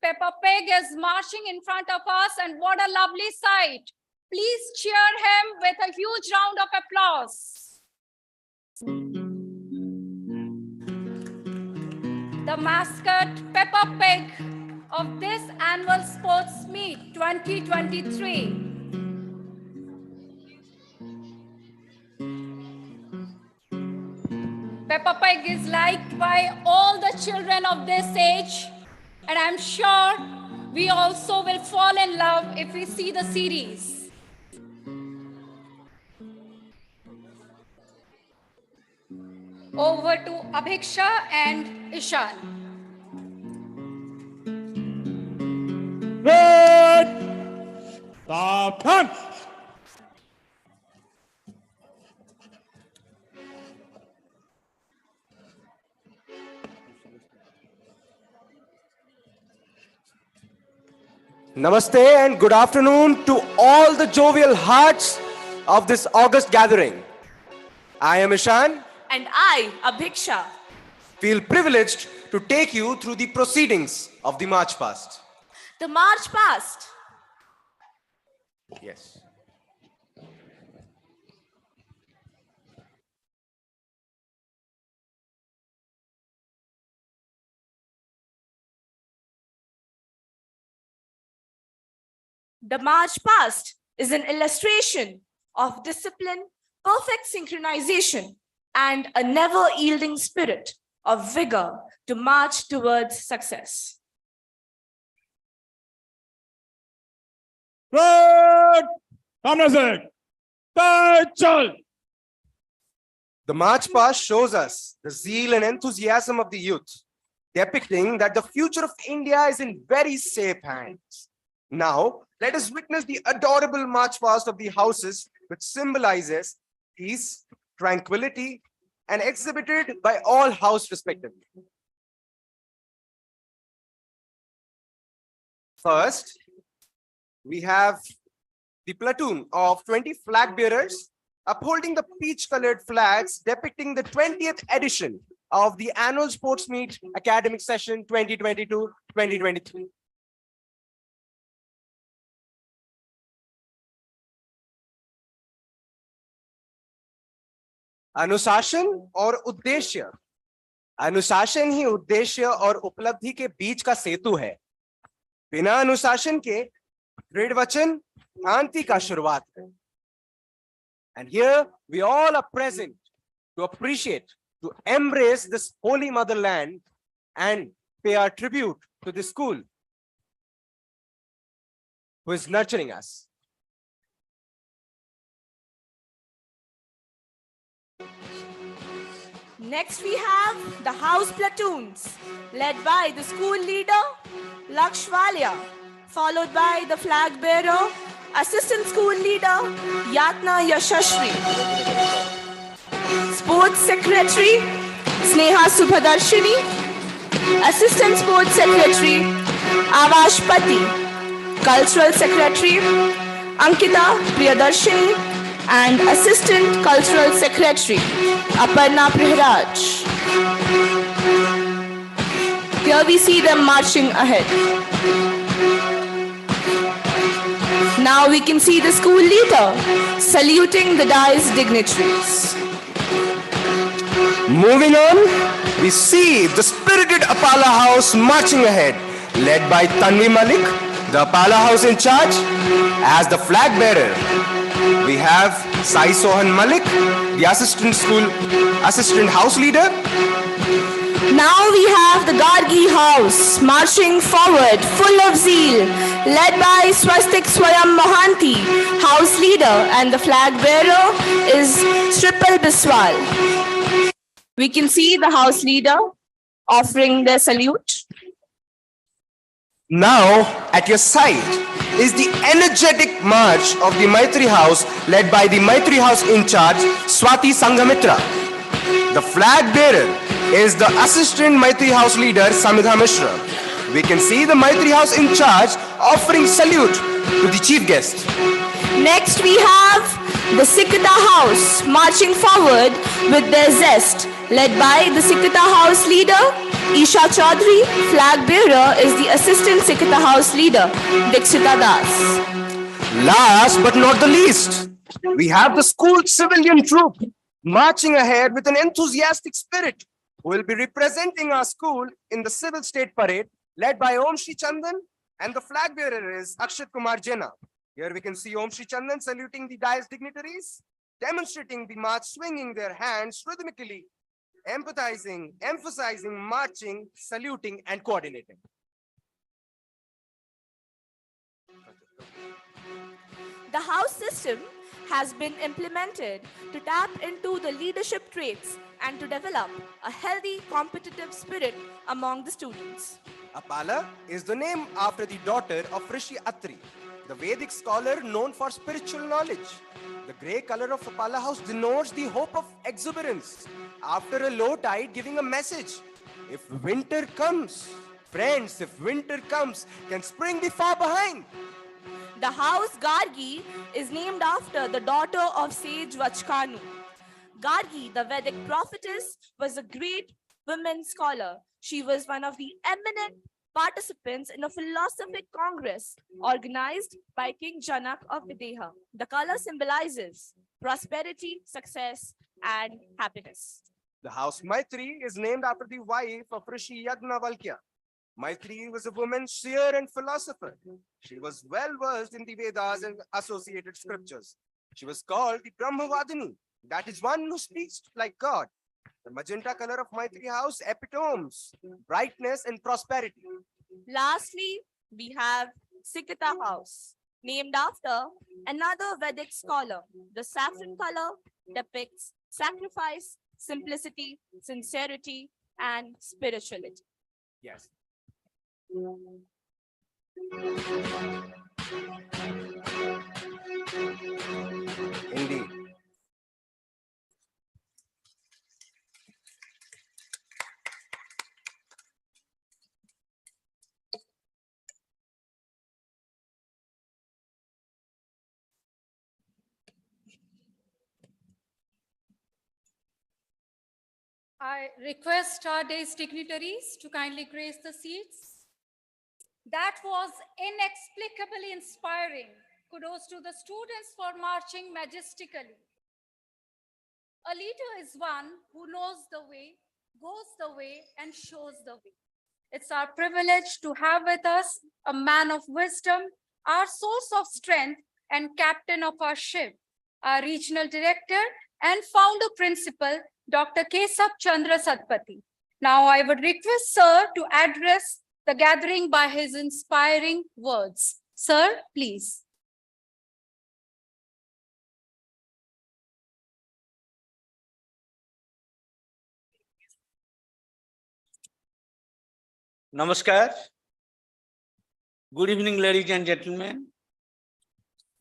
Peppa Pig is marching in front of us, and what a lovely sight. Please cheer him with a huge round of applause. The mascot, Peppa Pig, of this annual sports meet 2023. Peppa Pig is liked by all the children of this age, and I'm sure we also will fall in love if we see the series. Over to Abhiksha and Ishan. Good. Stop. Done. Namaste and good afternoon to all the jovial hearts of this August gathering. I am Ishan. And I, Abhiksha. Feel privileged to take you through the proceedings of the March past. The March past. Yes. The March past is an illustration of discipline, perfect synchronization, and a never-yielding spirit of vigor to march towards success. Good. Chandrasekhar. Chal. The March past shows us the zeal and enthusiasm of the youth, depicting that the future of India is in very safe hands. Now, let us witness the adorable march past of the houses, which symbolizes peace, tranquility, and exhibited by all house respectively. First, we have the platoon of 20 flag bearers upholding the peach-colored flags depicting the 20th edition of the annual sports meet academic session 2022-2023. अनुशासन और उद्देश्य, अनुशासन ही उद्देश्य और उपलब्धि के बीच का सेतु है। बिना अनुशासन के दृढ़ वचन शांति का शुरुआत है। And here we all are present to appreciate, to embrace this holy motherland and pay our tribute to the school who is nurturing us. Next, we have the house platoons, led by the school leader, Lakshwalia, followed by the flag bearer, assistant school leader, Yatna Yashashri, sports secretary, Sneha Subhadarshini, assistant sports secretary, Avash Pati, cultural secretary, Ankita Priyadarshini, and assistant cultural secretary, Aparna Prihraj. Here we see them marching ahead. Now we can see the school leader saluting the dais dignitaries. Moving on, we see the spirited Apala House marching ahead, led by Tanvi Malik, the Apala House in charge, as the flag bearer. We have Sai Sohan Malik, the assistant house leader. Now we have the Gargi House marching forward, full of zeal, led by Swastik Swayam Mohanty, house leader, and the flag bearer is Shripal Biswal. We can see the house leader offering their salute. Now, at your side is the energetic march of the Maitri House, led by the Maitri House in charge, Swati Sanghamitra. The flag bearer is the assistant Maitri House leader, Samidha Mishra. We can see the Maitri House in charge offering salute to the chief guest. Next, we have the Sikita House marching forward with their zest, led by the Sikita House leader, Isha Chaudhary. Flag bearer is the assistant Sikita House leader, Dikshita Das. Last but not the least, we have the school civilian troop marching ahead with an enthusiastic spirit, who will be representing our school in the civil state parade, led by Om Shri Chandan, and the flag bearer is Akshat Kumar Jena. Here we can see Om Shri Chandan saluting the dais dignitaries, demonstrating the march, swinging their hands rhythmically, emphasizing, marching, saluting, and coordinating. The house system has been implemented to tap into the leadership traits and to develop a healthy competitive spirit among the students. Apala is the name after the daughter of Rishi Atri, the Vedic scholar known for spiritual knowledge. The grey color of Apala house denotes the hope of exuberance after a low tide, giving a message. If winter comes, friends, if winter comes, can spring be far behind? The house Gargi is named after the daughter of sage Vachkanu. Gargi, the Vedic prophetess, was a great women scholar. She was one of the eminent participants in a philosophic congress organized by King Janak of Videha. The color symbolizes prosperity, success, and happiness. The house Maitri is named after the wife of Rishi Yagnavalkya. Maitri was a woman seer and philosopher. She was well versed in the Vedas and associated scriptures. She was called the Brahmavadini, that is one who speaks like God. The magenta color of Maitri house epitomes brightness and prosperity. Lastly, we have Sikita house, named after another Vedic scholar. The saffron color depicts sacrifice, simplicity, sincerity, and spirituality. Yes. Indeed. I request our day's dignitaries to kindly grace the seats. That was inexplicably inspiring. Kudos to the students for marching majestically. A leader is one who knows the way, goes the way, and shows the way. It's our privilege to have with us a man of wisdom, our source of strength and captain of our ship, our regional director and founder principal, Dr. Chandrasekharpur. Now I would request Sir to address the gathering by his inspiring words. Sir, please. Namaskar. Good evening, ladies and gentlemen.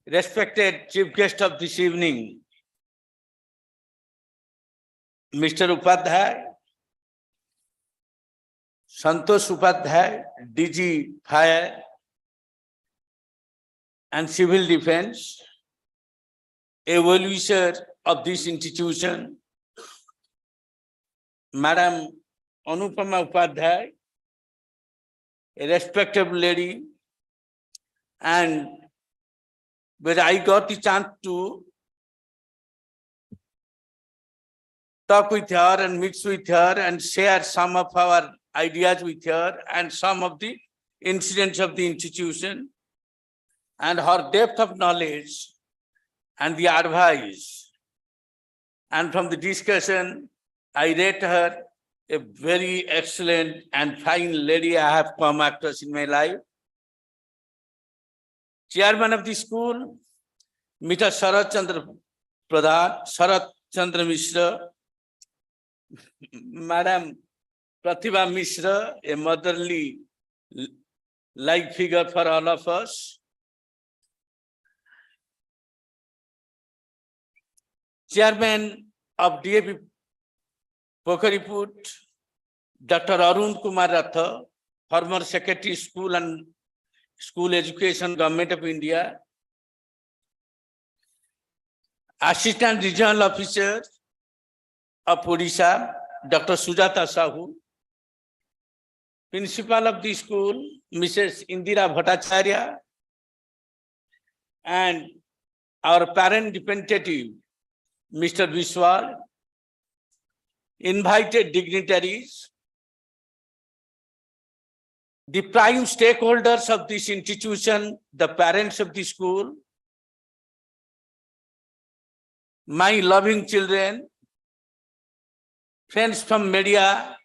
Respected chief guest of this evening, Mr. Upadhyay, Santosh Upadhyay, DG Fire and Civil Defense, a well-wisher of this institution, Madam Anupama Upadhyay, a respectable lady, and when I got the chance to talk with her and mix with her and share some of our ideas with her and some of the incidents of the institution and her depth of knowledge and the advice. And from the discussion, I rate her a very excellent and fine lady I have come across in my life. Chairman of the school, Mr. Sharat Chandra Pradhan, Sharat Chandra Mishra, Madam Pratibha Mishra, a motherly like figure for all of us. Chairman of DAP Pokariput, Dr. Arun Kumar Ratha, former Secretary School and School Education, Government of India. Assistant Regional Officer of Odisha, Dr. Sujata Sahu. Principal of the school, Mrs. Indira Bhattacharya. And our parent representative, Mr. Biswal. Invited dignitaries, the prime stakeholders of this institution, the parents of the school, my loving children, friends from media,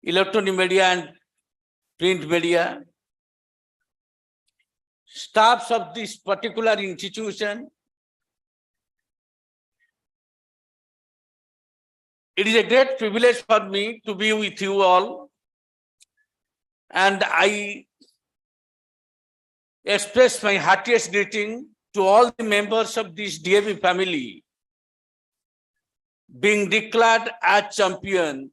electronic media and print media, staffs of this particular institution. It is a great privilege for me to be with you all And I express my heartiest greeting to all the members of this DAV family being declared as champion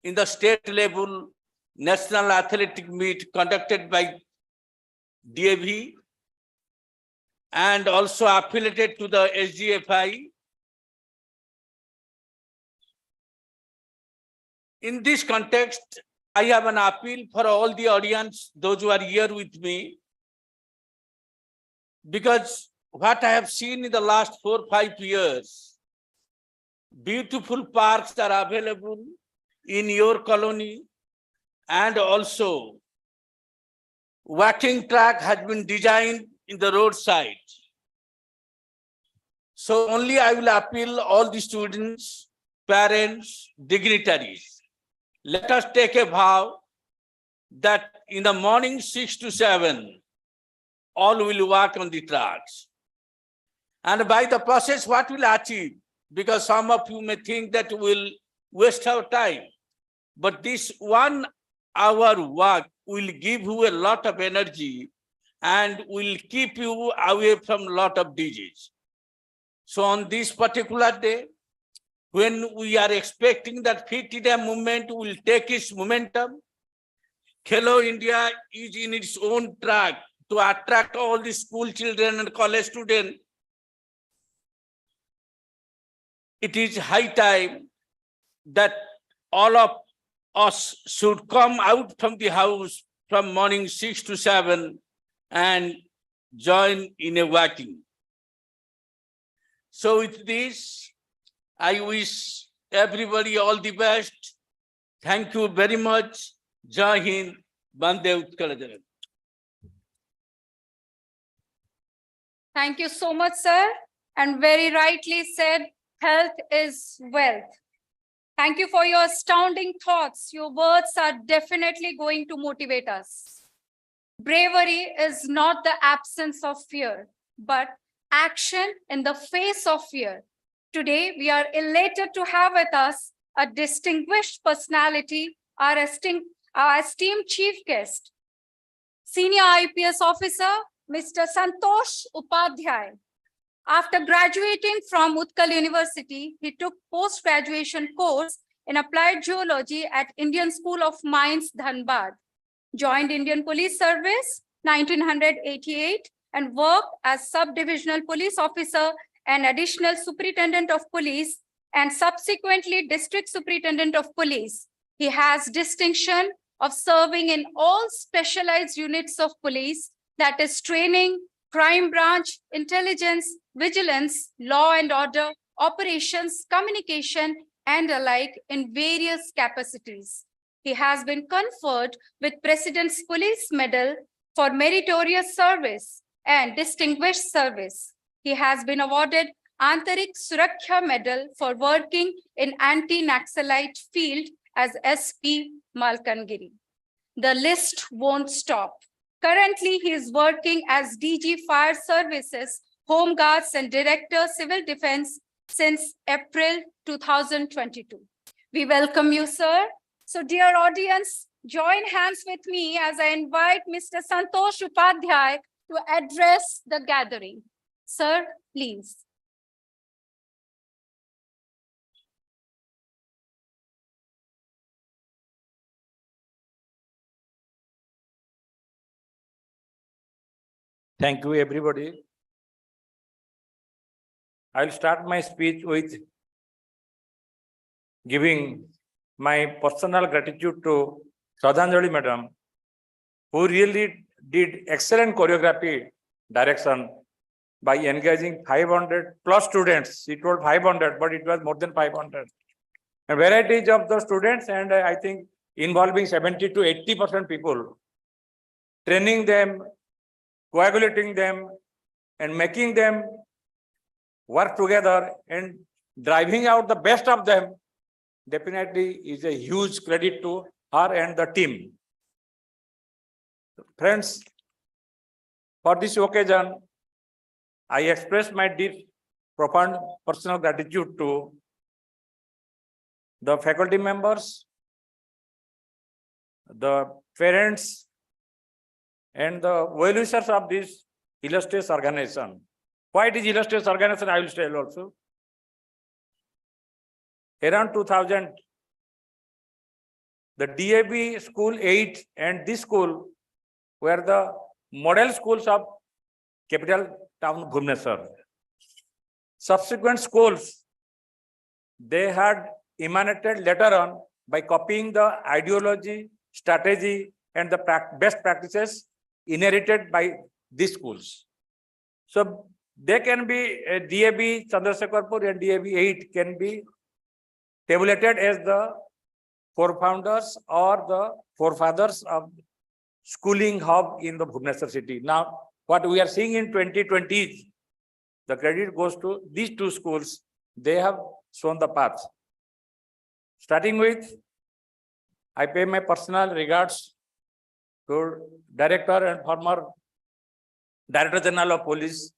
in the state level national athletic meet conducted by DAV and also affiliated to the SGFI. In this context, I have an appeal for all the audience, those who are here with me, because what I have seen in the last 4 or 5 years, beautiful parks are available in your colony, and also walking track has been designed in the roadside. So only I will appeal all the students, parents, dignitaries. Let us take a vow that in the morning 6 to 7, all will walk on the tracks. And by the process, what will achieve? Because some of you may think that we'll waste our time. But this 1 hour walk will give you a lot of energy and will keep you away from a lot of disease. So on this particular day, when we are expecting that Fit India movement will take its momentum, Khelo India is in its own track to attract all the school children and college students. It is high time that all of us should come out from the house from morning 6 to 7 and join in a walking. So with this, I wish everybody all the best. Thank you very much. Jai Hind, Bande Utkal Jagat. Thank you so much, sir. And very rightly said, health is wealth. Thank you for your astounding thoughts. Your words are definitely going to motivate us. Bravery is not the absence of fear, but action in the face of fear. Today, we are elated to have with us a distinguished personality, our esteemed chief guest, Senior IPS Officer, Mr. Santosh Upadhyay. After graduating from Utkal University, he took post-graduation course in applied geology at Indian School of Mines, Dhanbad, joined Indian Police Service 1988 and worked as sub-divisional police officer and additional superintendent of police and subsequently district superintendent of police. He has distinction of serving in all specialized units of police, that is training, crime branch, intelligence, vigilance, law and order, operations, communication, and alike in various capacities. He has been conferred with President's Police Medal for meritorious service and distinguished service. He has been awarded Antarik Suraksha Medal for working in anti-Naxalite field as SP Malkangiri. The list won't stop. Currently, he is working as DG Fire Services, Home Guards and Director Civil Defense since April 2022. We welcome you, sir. So dear audience, join hands with me as I invite Mr. Santosh Upadhyay to address the gathering. Sir, please. Thank you, everybody. I'll start my speech with giving my personal gratitude to Shraddhanjali Madam, who really did excellent choreography direction by engaging 500 plus students. She told 500, but it was more than 500. And varieties of the students, and I think involving 70 to 80% people, training them, coagulating them, and making them work together and driving out the best of them, definitely is a huge credit to her and the team. Friends, for this occasion, I express my deep, profound personal gratitude to the faculty members, the parents and the well-wishers of this illustrious organization. Why it is illustrious organization, I will tell also. Around 2000, the DAB School 8 and this school were the model schools of capital town Bhubaneswar. Subsequent schools, they had emanated later on by copying the ideology, strategy, and the best practices inherited by these schools. So they can be DAB Chandrasekharpur and DAB 8 can be tabulated as the forefounders or the forefathers of schooling hub in the Bhubaneswar city. Now, what we are seeing in 2020, the credit goes to these two schools. They have shown the path. Starting with, I pay my personal regards to Director and former Director General of Police,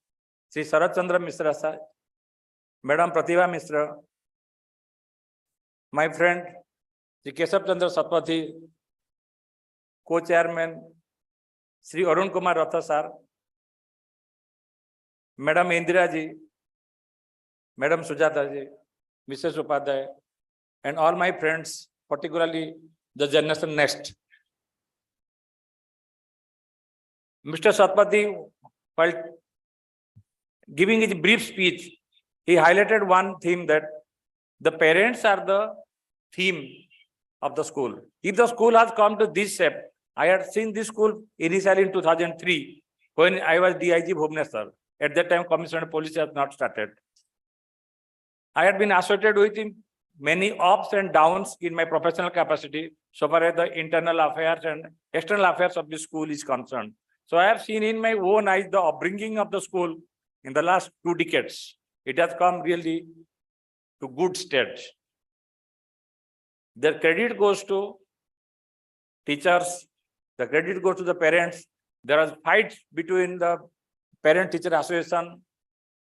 Sri Sarat Chandra Mishra sir, Madam Pratibha Mishra, my friend Sri Keshav Chandra Satpathy, Co-Chairman Sri Arun Kumar Ratha sir, Madam Indira ji, Madam Sujata ji, Mrs. Upadhyay, and all my friends, particularly the generation next. Mr. Satpathy, while giving his brief speech, he highlighted one theme that the parents are the theme of the school. If the school has come to this shape, I had seen this school initially in 2003 when I was DIG Bhubaneswar. At that time, Commissioner of Police has not started. I had been associated with him many ups and downs in my professional capacity, so far as the internal affairs and external affairs of the school is concerned. So I have seen in my own eyes the upbringing of the school in the last 2 decades. It has come really to good state. The credit goes to teachers, the credit goes to the parents. There was fights between the parent-teacher association.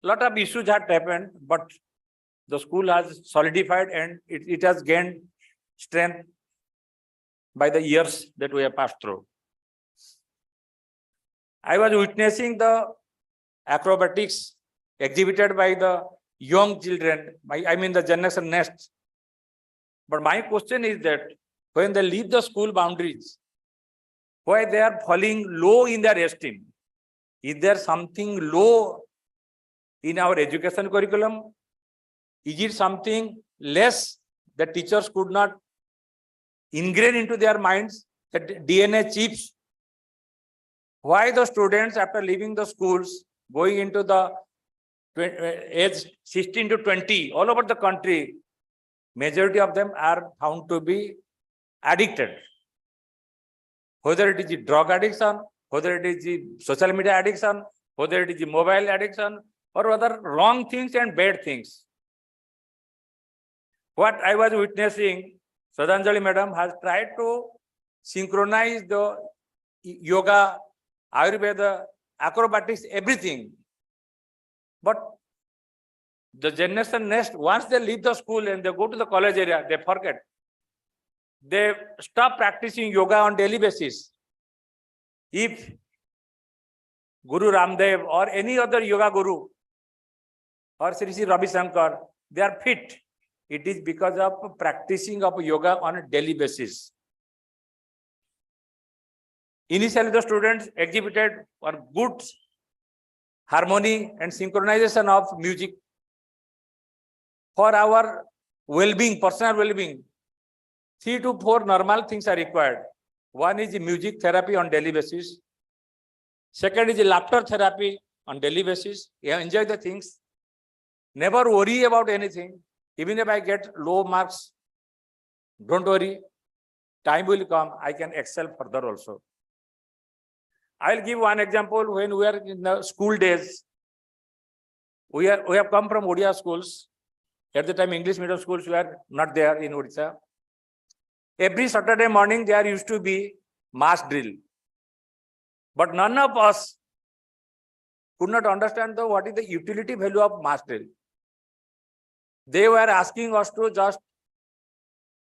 A lot of issues had happened, but the school has solidified and it has gained strength by the years that we have passed through. I was witnessing the acrobatics exhibited by the young children, I mean the generation next. But my question is that when they leave the school boundaries, why they are falling low in their esteem? Is there something low in our education curriculum? Is it something less that teachers could not ingrain into their minds, that DNA chips? Why the students, after leaving the schools, going into the age 16 to 20, all over the country, majority of them are found to be addicted. Whether it is drug addiction, whether it is social media addiction, whether it is mobile addiction, or other wrong things and bad things. What I was witnessing, Shraddhanjali Madam has tried to synchronize the yoga, Ayurveda, acrobatics, everything. But the generation next, once they leave the school and they go to the college area, they forget. They stop practicing yoga on daily basis. If Guru Ramdev or any other yoga guru or Sri Sri Ravi Shankar, they are fit. It is because of practicing of yoga on a daily basis. Initially, the students exhibited for good harmony and synchronization of music. For our well-being, personal well-being, 3 to 4 normal things are required. One is the music therapy on daily basis. Second is the laughter therapy on daily basis. You enjoy the things. Never worry about anything. Even if I get low marks, don't worry. Time will come. I can excel further also. I'll give one example. When we are in the school days, we have come from Odia schools. At the time, English medium schools were not there in Odisha. Every Saturday morning, there used to be mass drill. But none of us could not understand what is the utility value of mass drill. They were asking us to just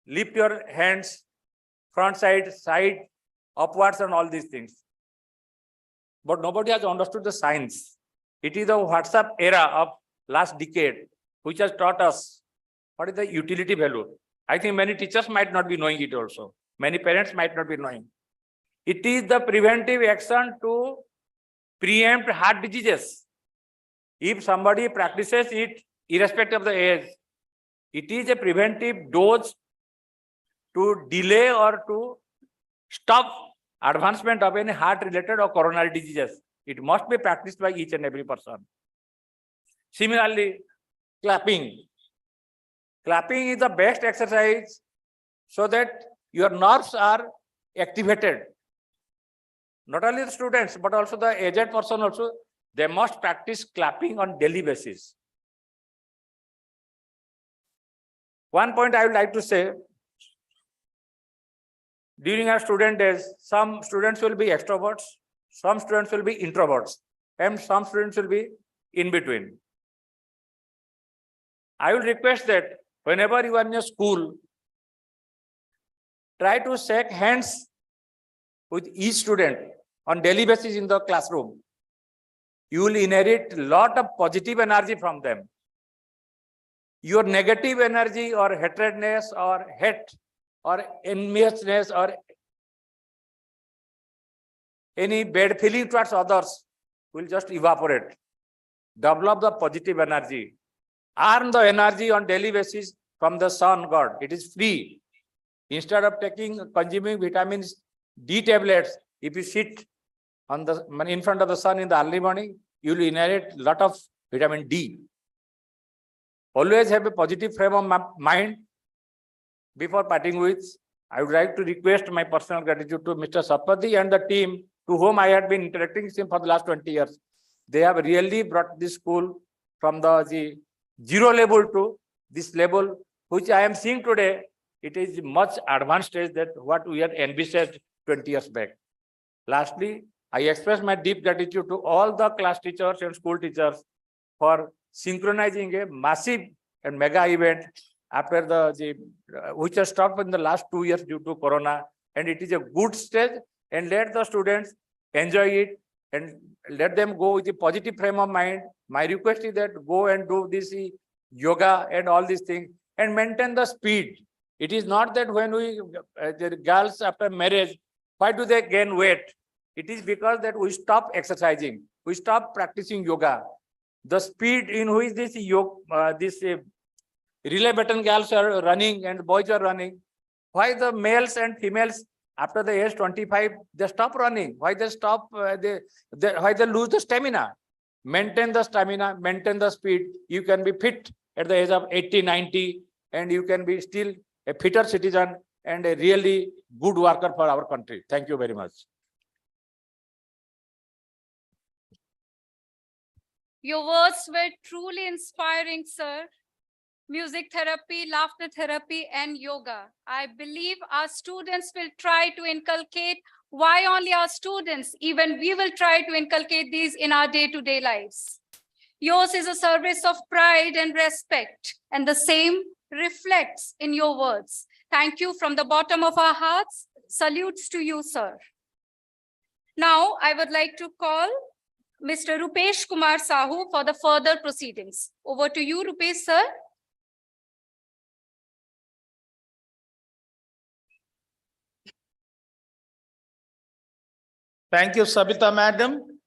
lift your hands front side, upwards and all these things. But nobody has understood the science. It is the WhatsApp era of last decade which has taught us what is the utility value. I think many teachers might not be knowing it also. Many parents might not be knowing. It is the preventive action to preempt heart diseases. If somebody practices it, irrespective of the age, it is a preventive dose to delay or to stop advancement of any heart-related or coronary diseases. It must be practiced by each and every person. Similarly, clapping. Clapping is the best exercise so that your nerves are activated. Not only the students, but also the aged person also, they must practice clapping on daily basis. One point I would like to say, during our student days, some students will be extroverts, some students will be introverts, and some students will be in between. I will request that whenever you are in your school, try to shake hands with each student on daily basis in the classroom. You will inherit a lot of positive energy from them. Your negative energy or hatredness or hate or enviousness or any bad feeling towards others will just evaporate. Develop the positive energy. Earn the energy on daily basis from the sun god. It is free. Instead of consuming vitamins D tablets, if you sit in front of the sun in the early morning, you will inherit a lot of vitamin D. Always have a positive frame of mind. Before parting with, I would like to request my personal gratitude to Mr. Sapati and the team to whom I had been interacting for the last 20 years. They have really brought this school from the zero level to this level, which I am seeing today. It is much advanced stage that what we had envisaged 20 years back. Lastly, I express my deep gratitude to all the class teachers and school teachers for synchronizing a massive and mega event after which has stopped in the last 2 years due to Corona, and it is a good stage, and let the students enjoy it and let them go with a positive frame of mind. My request is that go and do this yoga and all these things and maintain the speed. It is not that when the girls after marriage, why do they gain weight? It is because that we stop exercising, we stop practicing yoga. The speed in which this relay button girls are running and boys are running, why the males and females after the age 25 they stop running? Why they stop? Why they lose the stamina? Maintain the stamina, maintain the speed. You can be fit at the age of 80, 90, and you can be still a fitter citizen and a really good worker for our country. Thank you very much. Your words were truly inspiring, sir. Music therapy, laughter therapy, and yoga. I believe our students will try to inculcate. Why only our students? Even we will try to inculcate these in our day-to-day lives. Yours is a service of pride and respect, and the same reflects in your words. Thank you from the bottom of our hearts. Salutes to you, sir. Now, I would like to call Mr. Rupesh Kumar Sahu for the further proceedings. Over to you, Rupesh, sir. Thank you, Sabita Madam.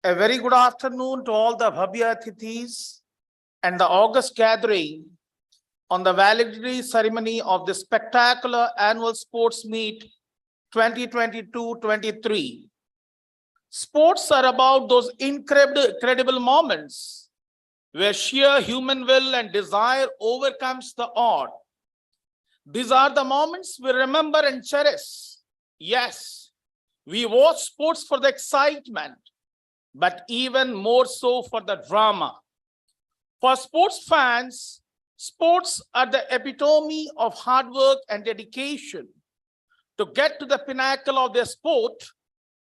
A very good afternoon to all the Bhavya Atithis and the August gathering on the validity ceremony of the spectacular annual sports meet 2022-23. Sports are about those incredible moments where sheer human will and desire overcomes the odd. These are the moments we remember and cherish. Yes, we watch sports for the excitement, but even more so for the drama. For sports fans, sports are the epitome of hard work and dedication. To get to the pinnacle of their sport,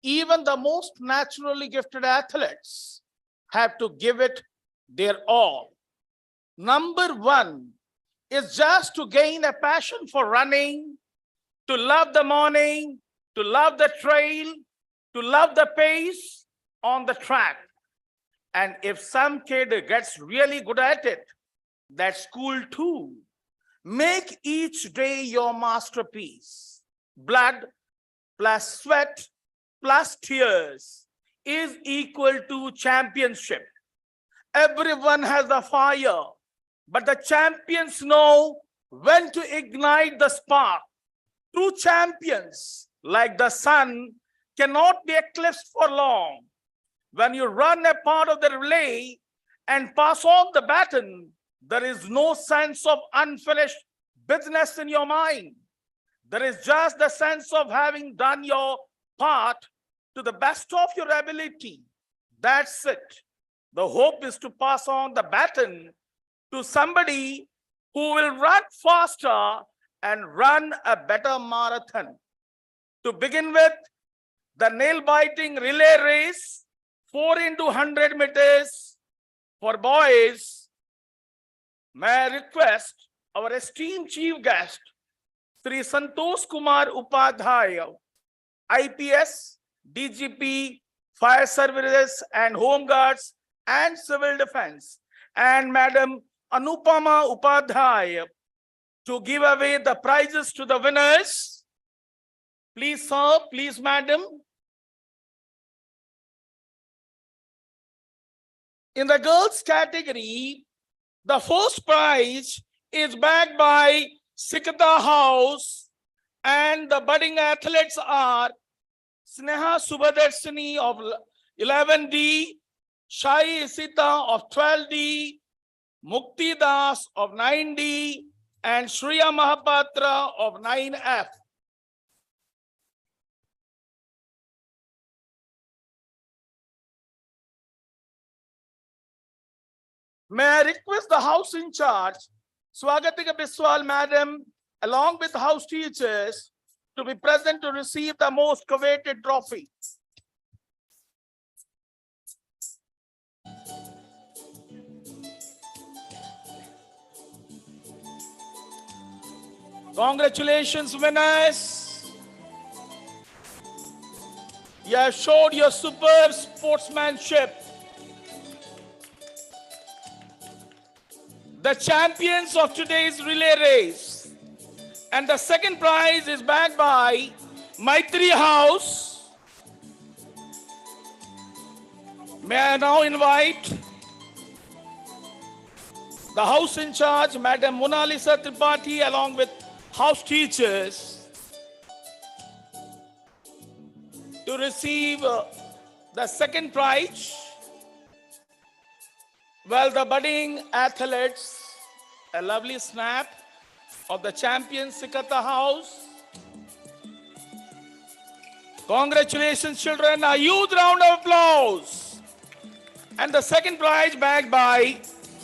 even the most naturally gifted athletes have to give it their all. Number one is just to gain a passion for running, to love the morning, to love the trail, to love the pace on the track. And if some kid gets really good at it, that's cool too. Make each day your masterpiece. Blood plus sweat plus tears is equal to championship. Everyone has a fire, but the champions know when to ignite the spark. True champions, like the sun, cannot be eclipsed for long. When you run a part of the relay and pass on the baton, there is no sense of unfinished business in your mind. There is just the sense of having done your part to the best of your ability. That's it. The hope is to pass on the baton to somebody who will run faster and run a better marathon. To begin with, the nail-biting relay race, 4 into 100 meters for boys. May I request our esteemed chief guest, Sri Santosh Kumar Upadhyaya, IPS, DGP, Fire Services and Home Guards and Civil Defense, and Madam Anupama Upadhyaya to give away the prizes to the winners. Please, sir, please, madam. In the girls category, the first prize is backed by Sikata House, and the budding athletes are Sneha Subhadarshini of 11D, Shai Isita of 12D, Mukti Das of 9D, and Shriya Mahapatra of 9F. May I request the house in charge, Swagatika Biswal Madam, along with house teachers, to be present to receive the most coveted trophy. Congratulations, winners. You have showed your superb sportsmanship. The champions of today's relay race. And the second prize is backed by Maitri House. May I now invite the house in charge, Madam Monalisa Tripathi, along with house teachers, to receive the second prize. Well, the budding athletes, a lovely snap of the champion Sikata House. Congratulations, children. A huge round of applause. And the second prize backed by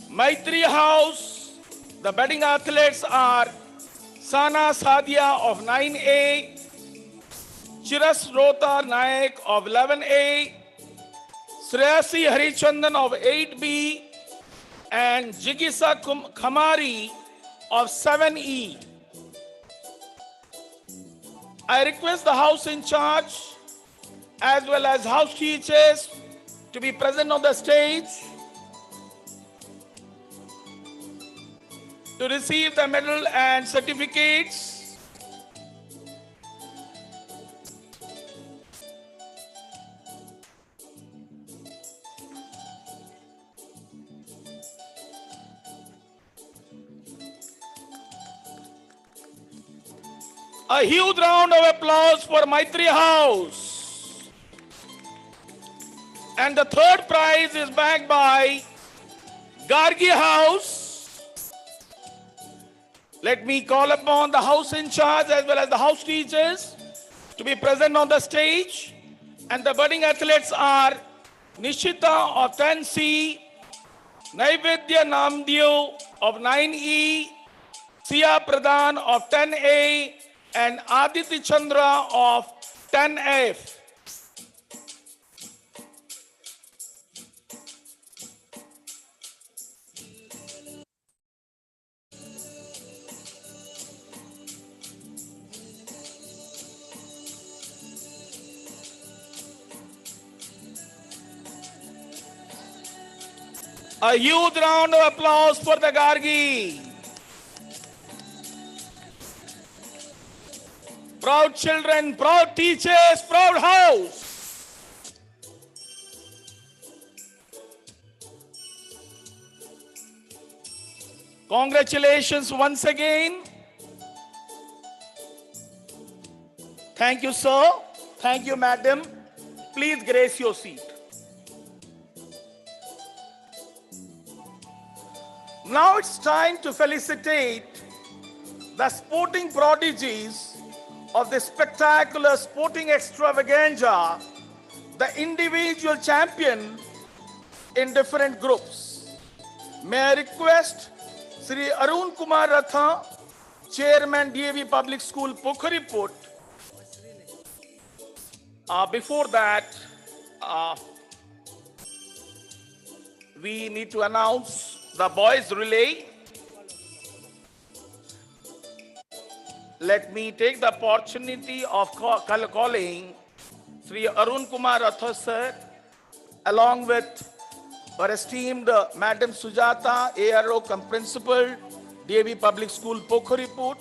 Maitri House. The budding athletes are Sana Sadia of 9A, Chiras Rota Naik of 11A, Shreyasi Harichandan of 8B, and Jigisa Khamari of 7E. I request the house in charge as well as house teachers to be present on the stage to receive the medal and certificates. A huge round of applause for Maitri House. And the third prize is backed by Gargi House. Let me call upon the house in charge as well as the house teachers to be present on the stage. And the budding athletes are Nishita of 10C, Naivedya Namdev of 9E, Sia Pradhan of 10A, and Aditi Chandra of 10F. A huge round of applause for the Gargi. Proud children, proud teachers, proud house. Congratulations once again. Thank you, sir. Thank you, madam. Please grace your seat. Now it's time to felicitate the sporting prodigies of the spectacular sporting extravaganza, the individual champion in different groups. May I request Sri Arun Kumar Ratha, Chairman DAV Public School, Pokhariput. Before that, we need to announce the boys relay. Let me take the opportunity of calling Sri Arun Kumar Ratha sir, along with our esteemed Madam Sujata, ARO Principal, DAV Public School, Pokhariput,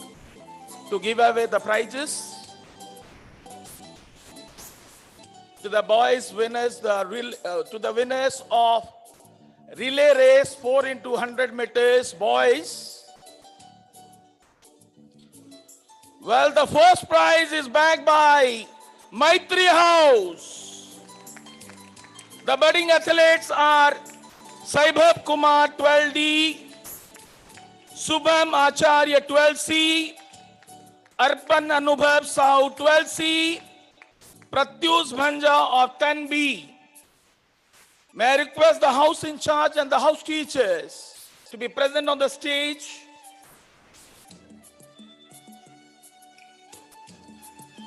to give away the prizes to the boys winners, to the winners of relay race 4 into 100 meters, boys. Well, the first prize is backed by Maitri House. The budding athletes are Saibhab Kumar 12D, Subham Acharya 12C, Arpan Anubhav Sahu 12C, Pratyush Bhanja of 10B. May I request the house in charge and the house teachers to be present on the stage.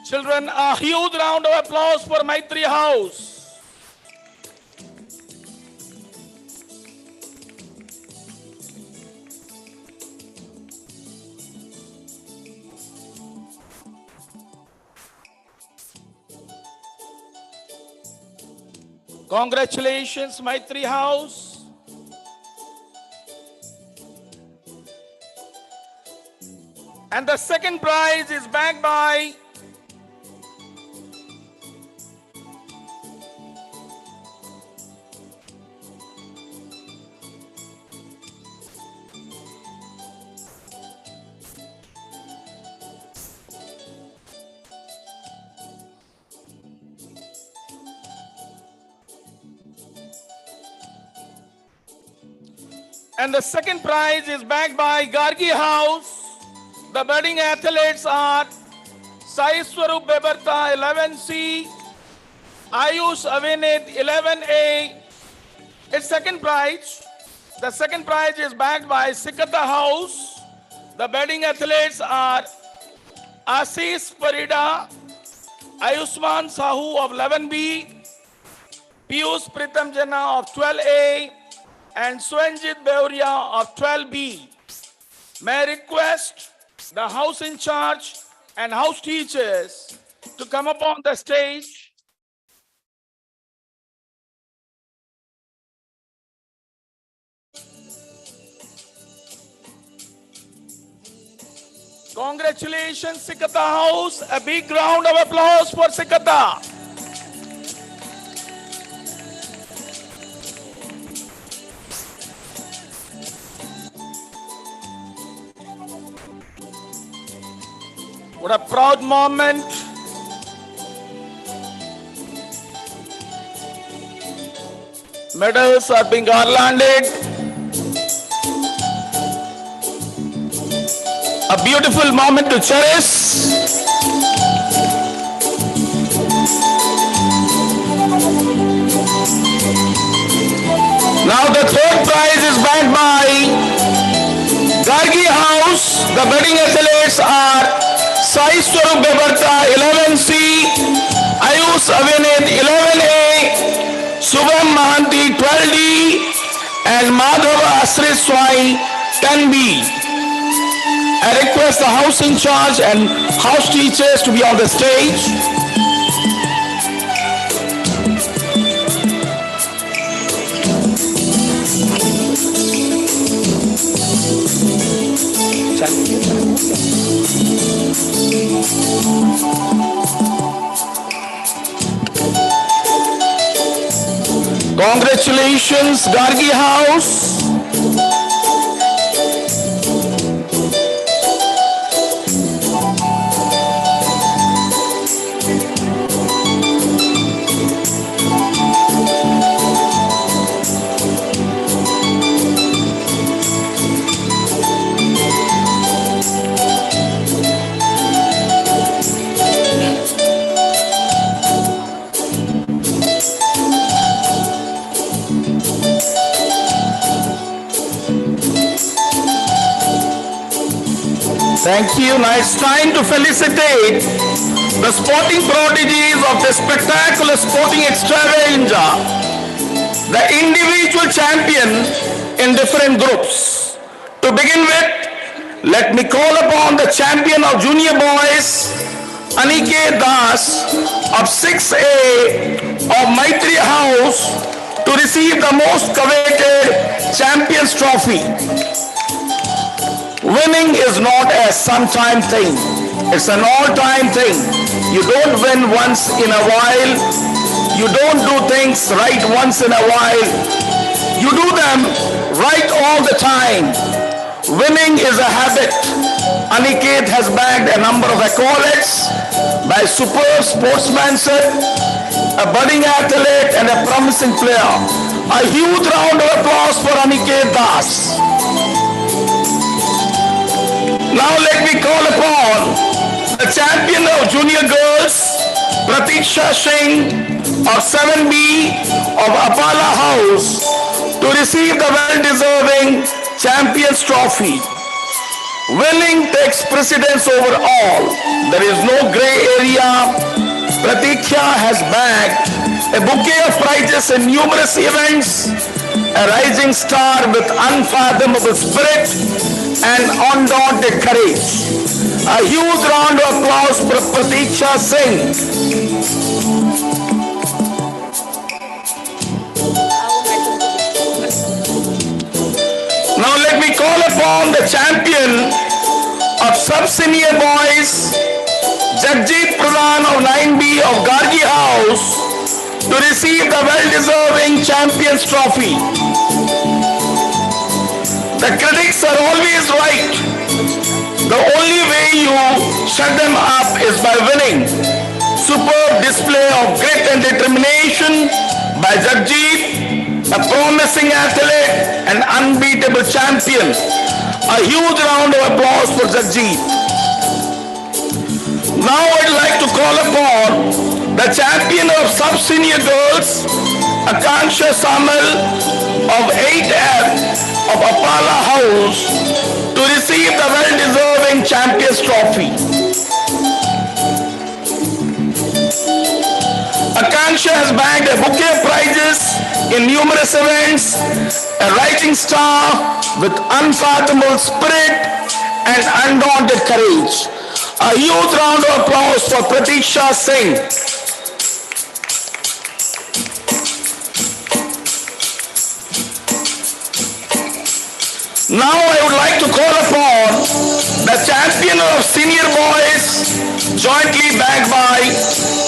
Children, a huge round of applause for Maitri House. Congratulations, Maitri House. And the second prize is backed by Gargi House. The budding athletes are Sai Swarup Bebarta 11C, Ayush Avinit 11A. Its second prize. The second prize is backed by Sikata House. The budding athletes are Asis Parida, Ayushman Sahu of 11B, Piyush Pritam Jana of 12A, and Swanjit Beuria of 12B. May I request the house in charge and house teachers to come up on the stage. Congratulations, Sikata House. A big round of applause for Sikata. What a proud moment. Medals are being garlanded. A beautiful moment to cherish. Now the third prize is backed by Gargi House. The budding athletes are Sai Swarup Bebarta 11C, Ayush Avinit 11A, Subham Mahanti 12D, and Madhava Asri Swai 10B. I request the house in charge and house teachers to be on the stage. Congratulations, Gargi House. Thank you. Now it's time to felicitate the sporting prodigies of the spectacular sporting extravaganza, the individual champion in different groups. To begin with, let me call upon the champion of junior boys, Aniket Das of 6A of Maitri House to receive the most coveted Champions Trophy. Winning is not a sometime thing. It's an all-time thing. You don't win once in a while. You don't do things right once in a while. You do them right all the time. Winning is a habit. Aniket has bagged a number of accolades by superb sportsmanship, a budding athlete and a promising player. A huge round of applause for Aniket Das. Now let me call upon the champion of junior girls, Pratiksha Singh of 7B of Apala House to receive the well-deserving Champions Trophy. Winning takes precedence over all. There is no gray area. Pratiksha has bagged a bouquet of prizes in numerous events, a rising star with unfathomable spirit and undaunted courage. A huge round of applause for Pratiksha Singh. Now let me call upon the champion of sub-senior boys, Jagjit Pradhan of 9B of Gargi House to receive the well-deserving Champions Trophy. The critics are always right. The only way you shut them up is by winning. Superb display of grit and determination by Jagjit, a promising athlete and unbeatable champion. A huge round of applause for Jagjit. Now I'd like to call upon the champion of sub-senior girls, Akanksha Samal of 8F of Apala House to receive the well-deserving Champions Trophy. Akanksha has bagged a bouquet of prizes in numerous events, a rising star with unfathomable spirit and undaunted courage. A huge round of applause for Pratiksha Singh. Now I would like to call upon the champion of senior boys, jointly bagged by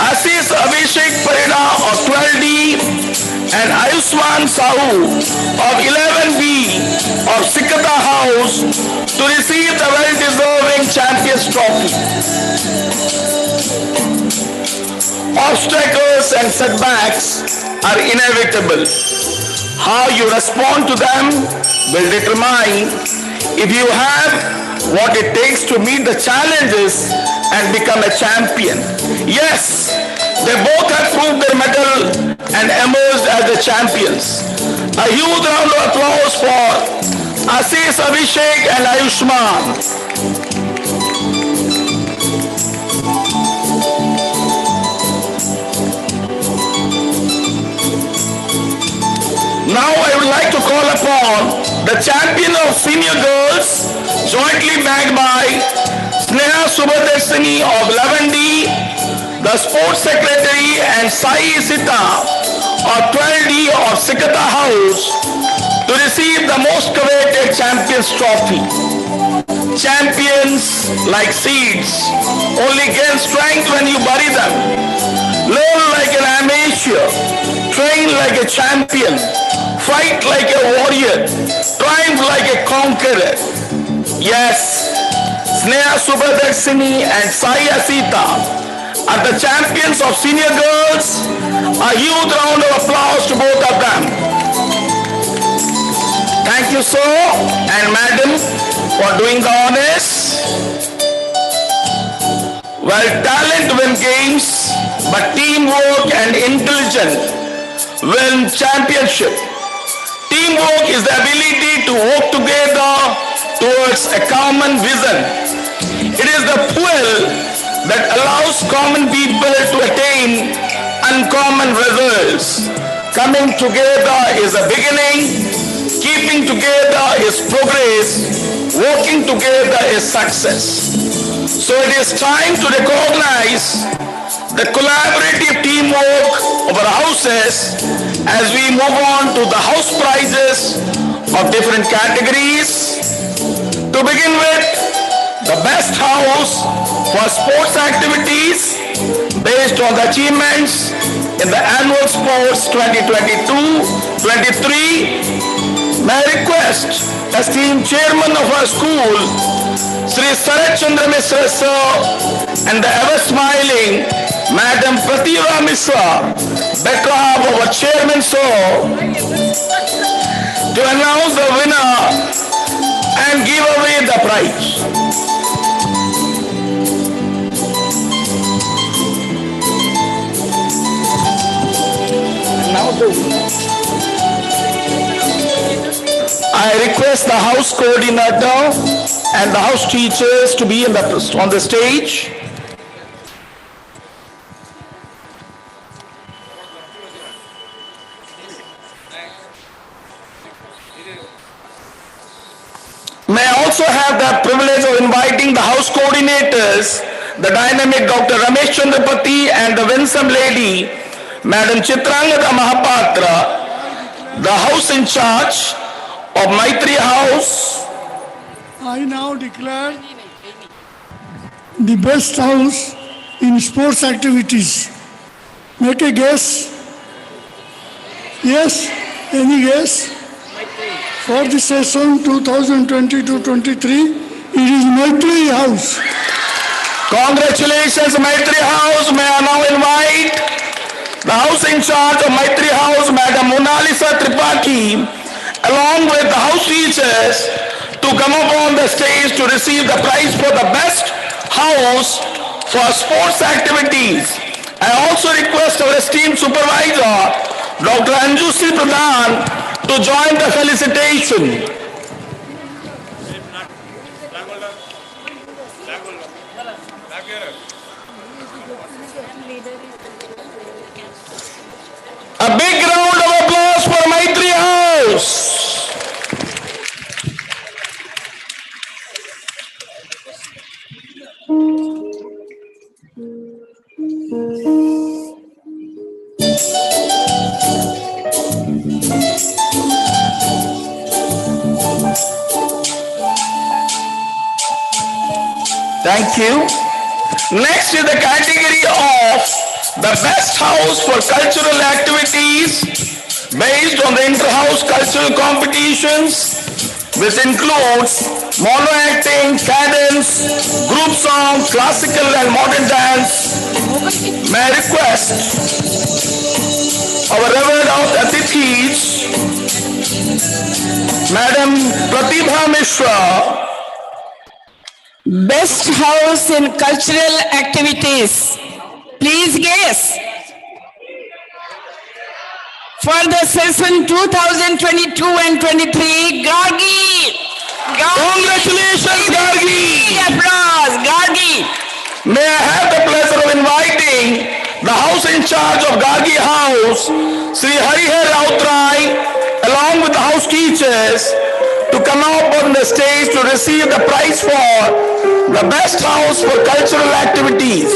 Assis Abhishek Parida of 12D and Ayushman Sahu of 11B of Sikata House to receive the well-deserving Champions Trophy. Obstacles and setbacks are inevitable. How you respond to them will determine if you have what it takes to meet the challenges and become a champion. Yes, they both have proved their mettle and emerged as the champions. A huge round of applause for Assis Abhishek and Ayushman. Now I would like to call upon the champion of senior girls, jointly bagged by Sneha Subhadarshini of 11D, the sports secretary and Sai Sita of 12D of Sikata House to receive the most coveted Champions Trophy. Champions, like seeds, only gain strength when you bury them. Learn like an amateur, train like a champion, fight like a warrior, triumph like a conqueror. Yes, Sneha Subhadarsini and Sai Asita are the champions of senior girls. A huge round of applause to both of them. Thank you, sir and madam, for doing the honors. Well, talent win games, but teamwork and intelligence win championship. Teamwork is the ability to work together towards a common vision. It is the fuel that allows common people to attain uncommon results. Coming together is a beginning, keeping together is progress, working together is success. So it is time to recognize the collaborative teamwork of our houses as we move on to the house prizes of different categories. To begin with, the best house for sports activities based on the achievements in the annual sports 2022-23. May I request esteemed chairman of our school, Sri Sarat Chandra Mishra sir, and the ever smiling Madam Pratibha Mishra, better half of our chairman sir, to announce the winner and give away the prize. I request the house coordinator and the house teachers to be on the stage. May I also have the privilege of inviting the house coordinators, the dynamic Dr. Ramesh Chandrapati and the winsome lady, Madam Chitrangada Mahapatra, the house in charge of Maitri House. I now declare the best house in sports activities. Make a guess. Yes? Any guess? For the session 2022-23, it is Maitri House. Congratulations, Maitri House. May I now invite the house in charge of Maitri House, Madam Monalisa Tripathi, along with the house teachers, to come up on the stage to receive the prize for the best house for sports activities. I also request our esteemed supervisor, Dr. Anjusri Pradhan, to join the felicitation. A big round of applause for Maitri House. Thank you. Next is the category of the best house for cultural activities based on the inter-house cultural competitions, which includes mono acting, cadence, group song, classical and modern dance. May I request our revered Atithis, Madam Pratibha Mishra. Best house in cultural activities. Please guess. For the session 2022 and 23, Gargi. Congratulations, Gargi. Applause, Gargi. May I have the pleasure of inviting the house in charge of Gargi House, Sri Harihar Rautrai, along with the house teachers, to come up on the stage to receive the prize for the best house for cultural activities.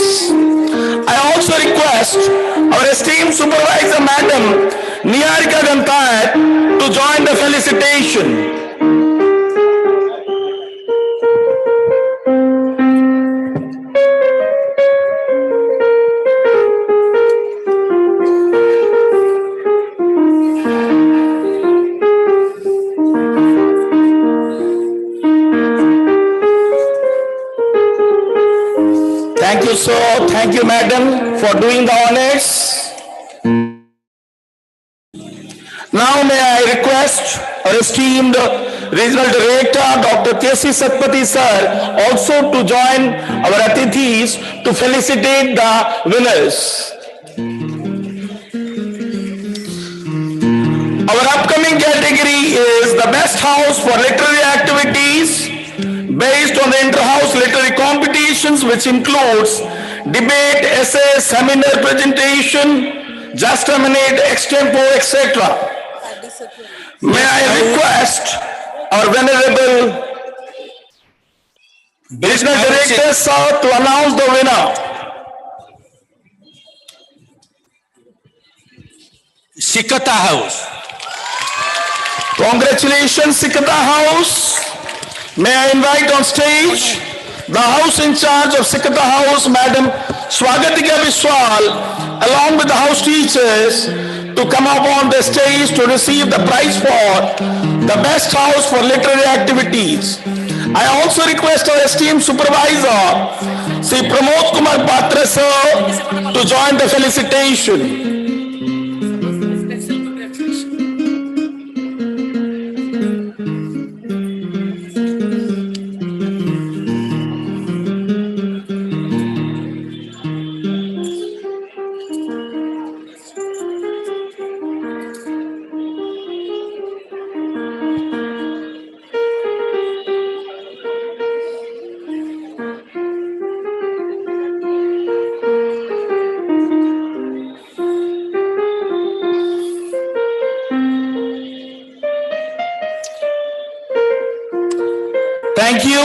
I also request our esteemed supervisor, Madam Niharika Gantayat, to join the felicitation. you, sir. Thank you, madam, for doing the honors. Now may I request our esteemed Regional Director, Dr. K.C. Satpathy, sir, also to join our Atithis to felicitate the winners. Our upcoming category is the best house for literary activities based on the inter-house literary competitions, which includes debate, essay, seminar presentation, just a minute, extempo, etc. May I request our venerable Regional Director, sir, to announce the winner. Sikata House. Congratulations, Sikata House. May I invite on stage the house in charge of Sikata House, Madam Swagatika Biswal, along with the house teachers, to come up on the stage to receive the prize for the best house for literary activities. I also request our esteemed supervisor, Sri Pramod Kumar Patra sir, to join the felicitation. Thank you.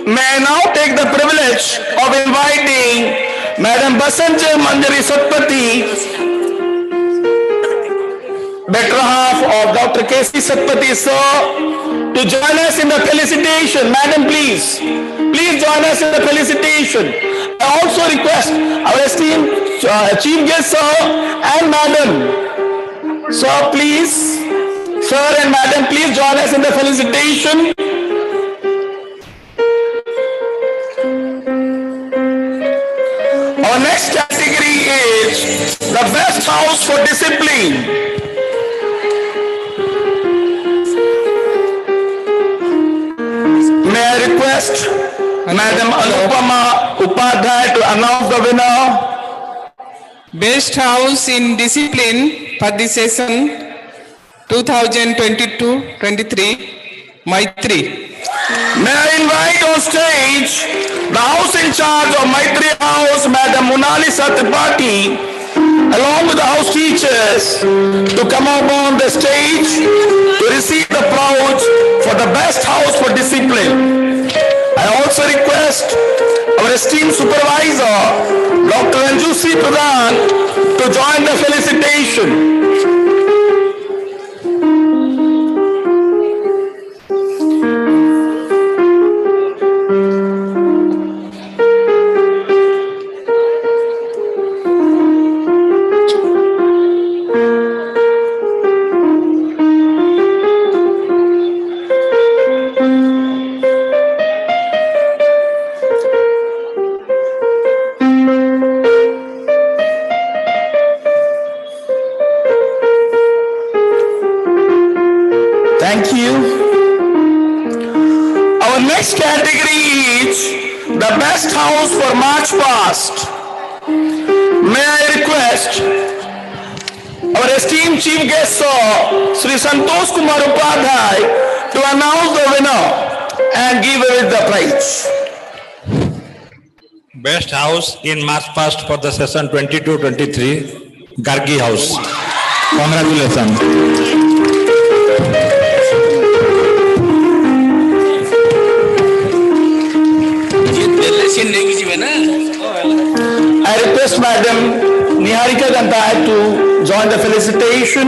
May I now take the privilege of inviting Madam Basanja Manjari Satpathy, better half of Dr. K.C. Satpathy, sir, to join us in the felicitation. Madam, please. Please join us in the felicitation. I also request our esteemed Chief Guest, sir, and Madam. Sir, please. Sir and Madam, please join us in the felicitation. Our next category is the best house for discipline. May I request Madam Anupama Upadhyay to announce the winner. Best house in discipline for the session 2022-23, Maitri. May I invite on stage the house in charge of Maitri House, Madam Monali Satyapati, along with the house teachers, to come up on the stage to receive the prize for the best house for discipline. I also request our esteemed supervisor, Dr. Anju C. Pradhan, to join the felicitation. Thank you. Our next category is the best house for March past. May I request our esteemed chief guest, sir, Sri Santosh Kumar Upadhyay, to announce the winner and give away the prize. Best house in March past for the session 22-23, Gargi House. Congratulations. I request Madam Niharika Gantai to join the felicitation.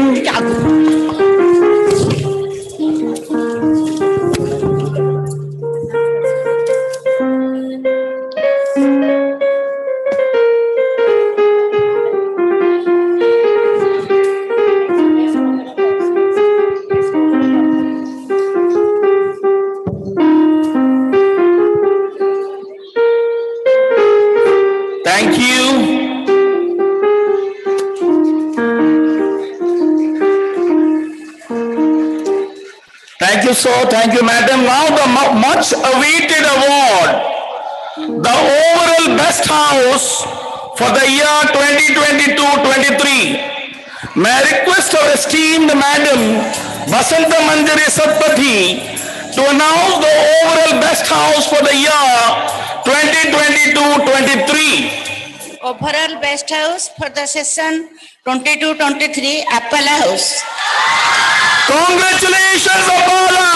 you. Thank you, sir. Thank you, madam. Now the much awaited award, the overall best house for the year 2022-23. May I request our esteemed madam Basanta Manjari Satpathy to announce the overall best house for the year 2022-23. Overall best house for the session 22-23 Appala House. Congratulations, Appala!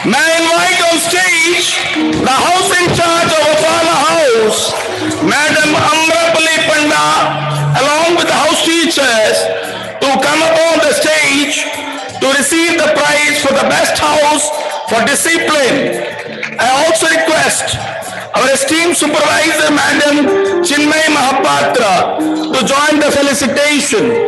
May I invite on stage the house in charge of Appala House, Madam Amrapali Panda, along with the house teachers, to come upon the stage to receive the prize for the best house for discipline. I also request our esteemed supervisor, Madam Chinmay Mahapatra, to join the felicitation.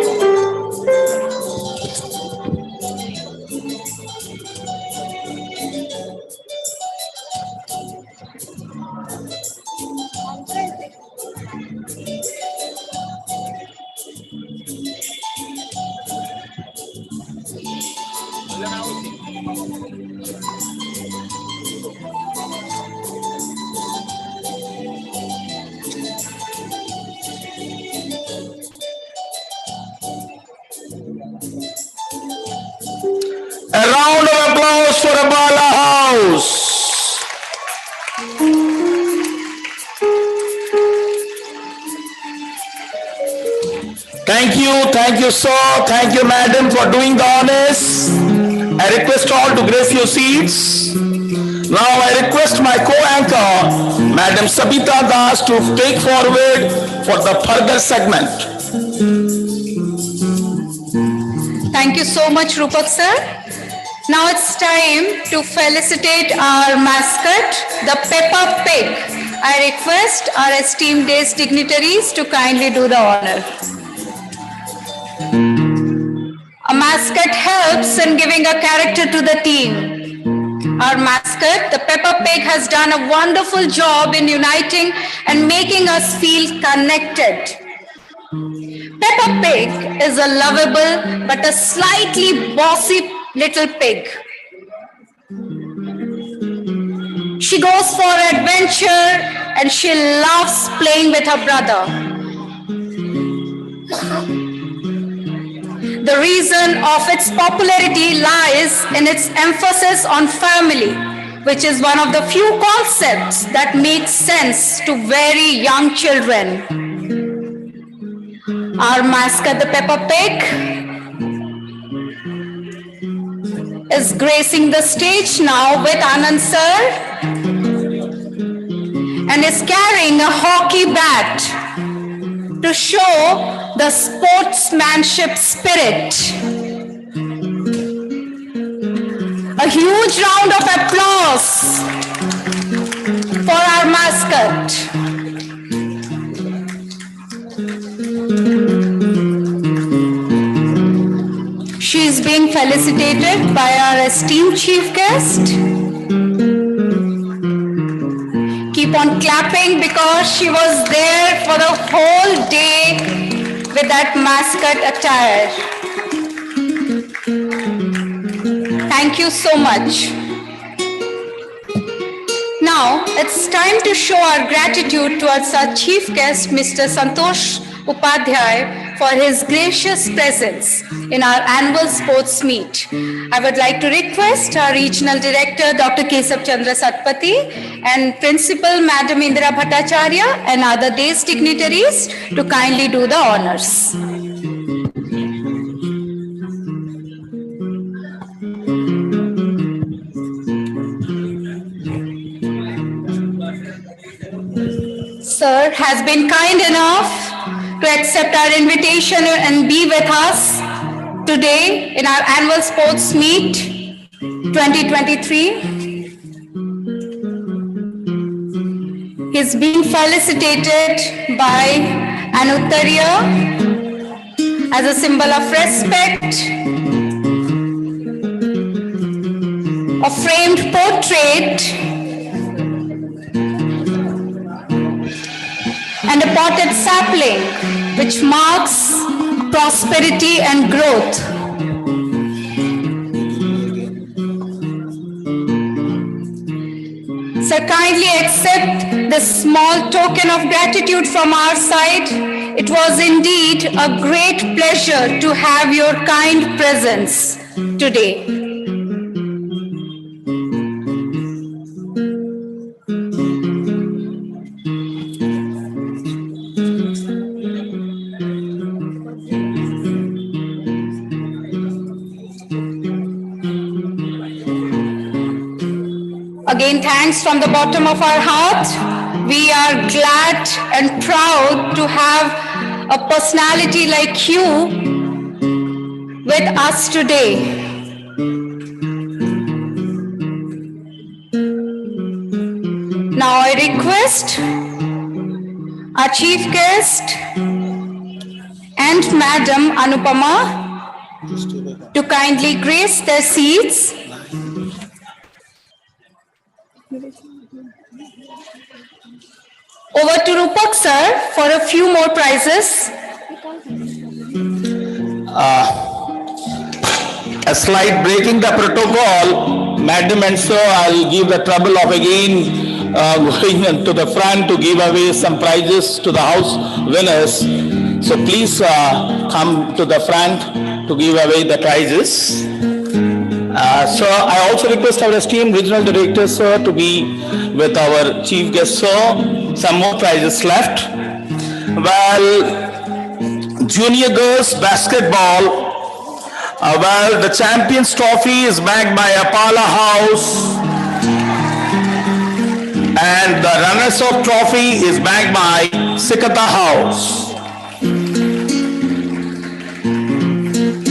A round of applause for Appala House. Thank you, sir. Thank you, madam, for doing the honors. I request all to grace your seats. Now I request my co-anchor, Madam Sabita Das, to take forward for the further segment. Thank you so much, Rupak sir. Now it's time to felicitate our mascot, the Peppa Pig. I request our esteemed day's dignitaries to kindly do the honor. A mascot helps in giving a character to the team. Our mascot, the Peppa Pig, has done a wonderful job in uniting and making us feel connected. Peppa Pig is a lovable but a slightly bossy little pig. She goes for adventure and she loves playing with her brother. The reason of its popularity lies in its emphasis on family, which is one of the few concepts that make sense to very young children. Our mascot, the Peppa Pig, is gracing the stage now with Anand sir and is carrying a hockey bat to show the sportsmanship spirit. A huge round of applause for our mascot. She is being felicitated by our esteemed chief guest. Keep on clapping because she was there for the whole day with that mascot attire. Thank you so much. Now it's time to show our gratitude towards our chief guest, Mr. Santosh Upadhyay, for his gracious presence in our annual sports meet. I would like to request our Regional Director, Dr. Kesab Chandra Satpathy, and Principal Madam Indira Bhattacharya and other day's dignitaries to kindly do the honors. Sir has been kind enough to accept our invitation and be with us today in our annual sports meet 2023. He's being felicitated by an Uttariya as a symbol of respect, a framed portrait, and a potted sapling, which marks prosperity and growth. Sir, kindly accept this small token of gratitude from our side. It was indeed a great pleasure to have your kind presence today. Again, thanks from the bottom of our heart. We are glad and proud to have a personality like you with us today. Now I request our chief guest and Madam Anupama to kindly grace their seats. Over to Rupak sir for a few more prizes. A slight breaking the protocol, Madam and Sir, I'll give the trouble of again going to the front to give away some prizes to the house winners. So please come to the front to give away the prizes. So I also request our esteemed regional director, sir, to be with our chief guest, sir. Some more prizes left. Well, junior girls basketball. Well, the champions trophy is backed by Apala House, and the runners-up trophy is backed by Sikata House.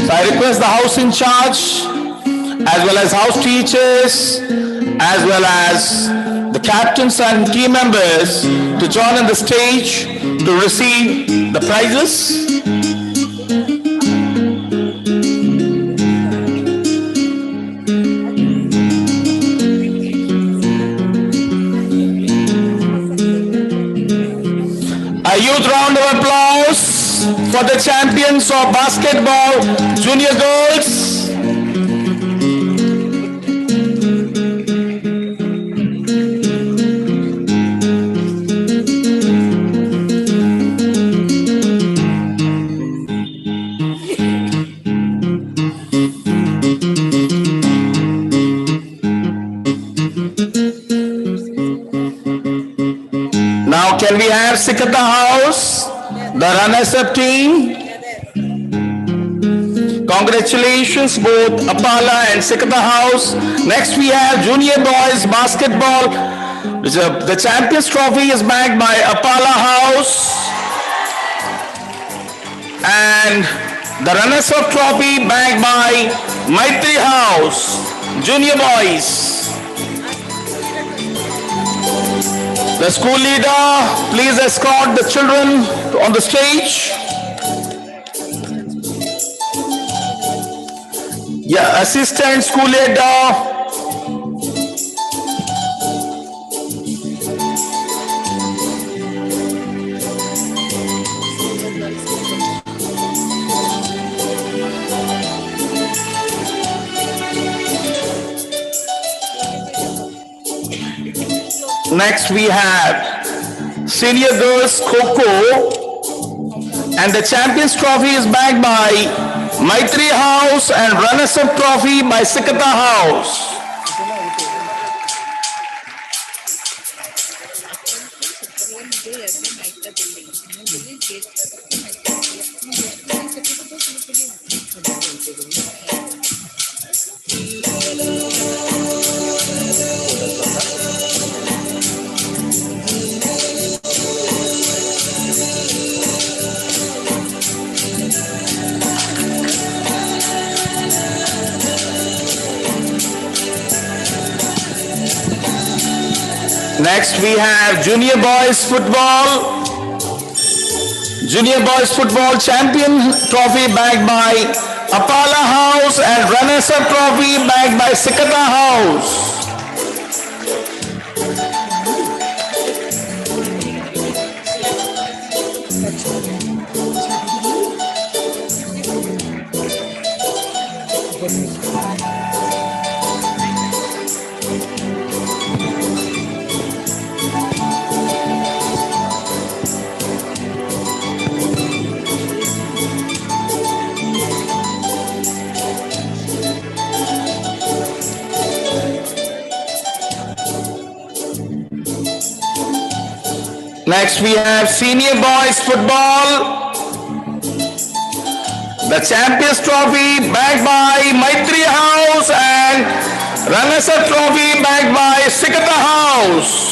So I request the house in charge, as well as house teachers, as well as the captains and team members to join on the stage to receive the prizes. A huge round of applause for the champions of basketball, junior girls. Now can we have Sikata House, the runners-up team? Congratulations both Apala and Sikata House. Next we have junior boys basketball. The champions trophy is backed by Apala House. And the runners-up trophy backed by Maitri House, junior boys. The school leader, please escort the children on the stage. Yeah, assistant school leader. Next we have senior girls Kho-Kho, and the champions trophy is backed by Maitri House and runners-up trophy by Sikata House. Next we have junior boys football. Junior boys football champion trophy backed by Apala House and runners-up trophy backed by Sikata House. Next we have senior boys football. The Champions Trophy backed by Maitri House and Runners-up Trophy backed by Sikata House.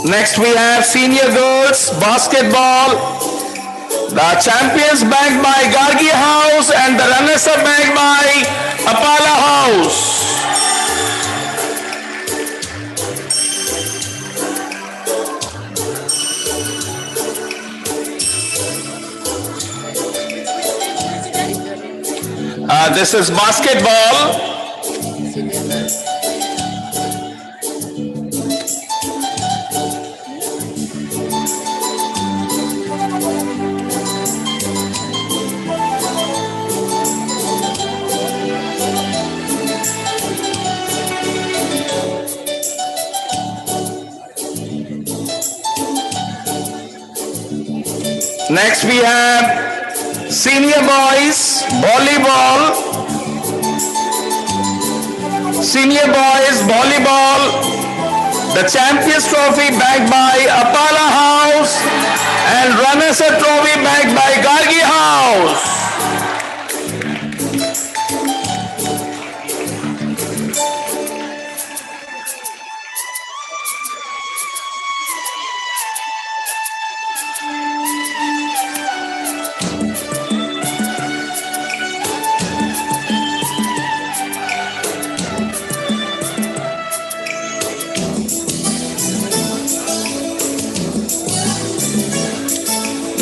Next we have senior girls basketball. The champions backed by Gargi House and the runners-up backed by Apala House. This is basketball. Next we have senior boys volleyball. Senior boys volleyball. The Champions Trophy backed by Apala House and Runners-up Trophy backed by Gargi House.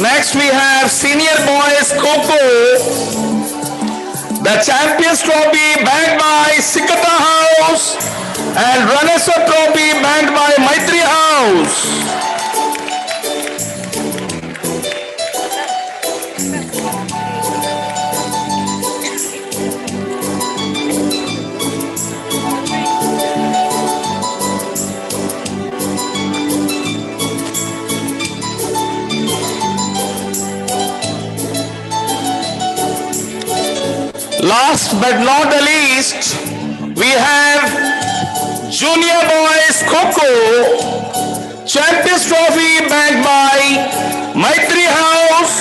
Next we have senior boys Kho-Kho. The Champions Trophy backed by Sikata House and Runners-up Trophy backed by Maitri House. Last but not the least, we have Junior Boys Kho-Kho, Champions Trophy backed by Maitri House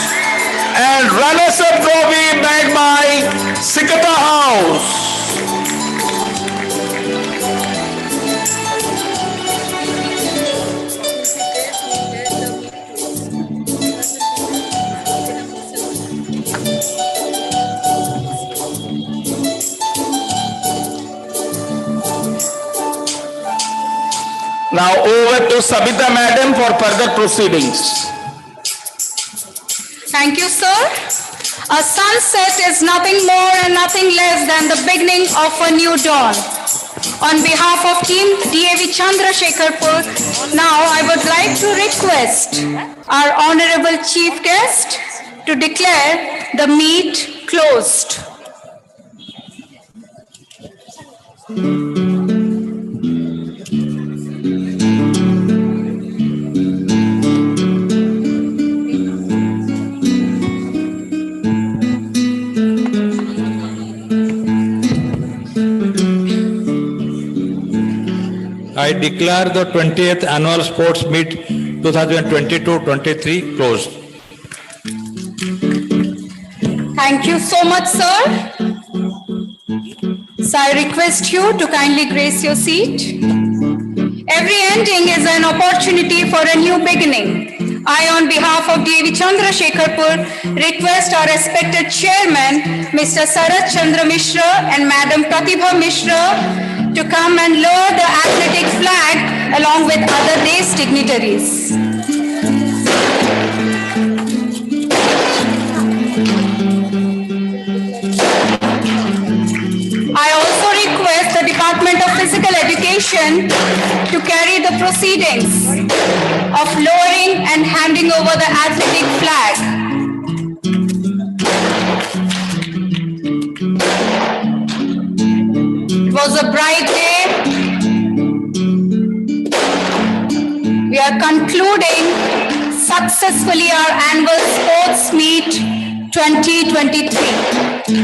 and Runners-up Trophy backed by Sikata House. Now over to Sabita Madam for further proceedings. Thank you, sir. A sunset is nothing more and nothing less than the beginning of a new dawn. On behalf of Team DAV Chandrasekharpur, now I would like to request our Honorable Chief Guest to declare the meet closed. I declare the 20th Annual Sports Meet 2022-23 closed. Thank you so much, sir. So I request you to kindly grace your seat. Every ending is an opportunity for a new beginning. I, on behalf of DAV Chandrasekharpur, request our respected chairman, Mr. Sarat Chandra Mishra and Madam Pratibha Mishra to come and lower the athletic flag along with other day's dignitaries. I also request the Department of Physical Education to carry the proceedings of lowering and handing over the athletic flag. It was a bright day. We are concluding successfully our annual sports meet 2023.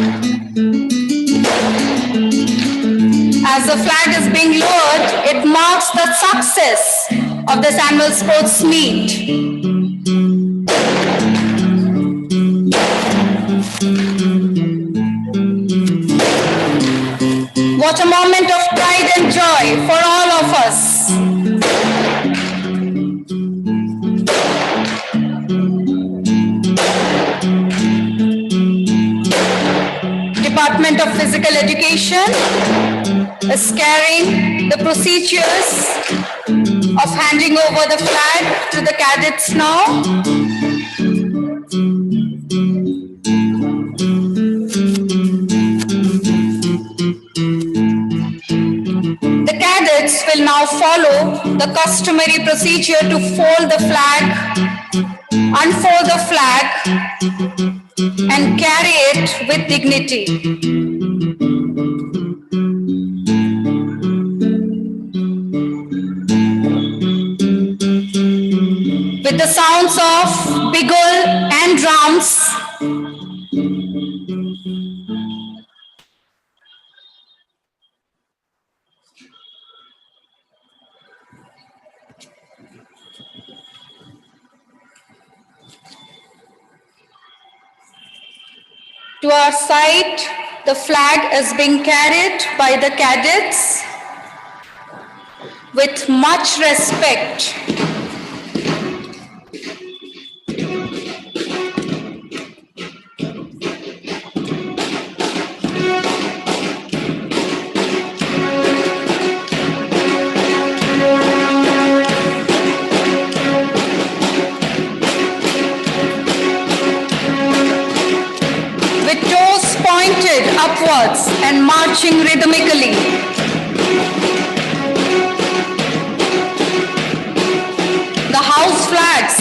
As the flag is being lowered, it marks the success of this annual sports meet. What a moment of pride and joy for all of us. Department of Physical Education is carrying the procedures of handing over the flag to the cadets now. The cadets will now follow the customary procedure to fold the flag, unfold the flag, and carry it with dignity. With the sounds of bugle and drums, to our side, the flag is being carried by the cadets with much respect. Upwards and marching rhythmically. The house flags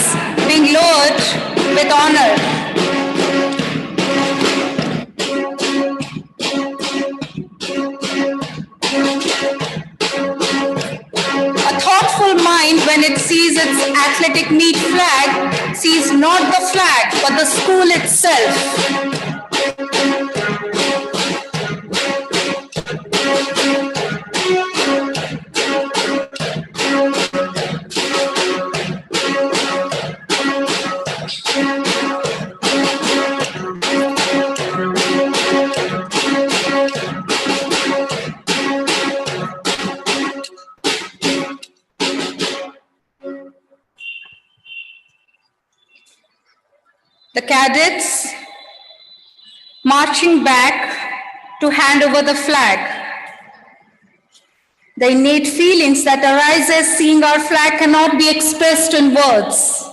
being lowered with honor. A thoughtful mind, when it sees its athletic meet flag, sees not the flag but the school itself. The cadets marching back to hand over the flag. The innate feelings that arises seeing our flag cannot be expressed in words.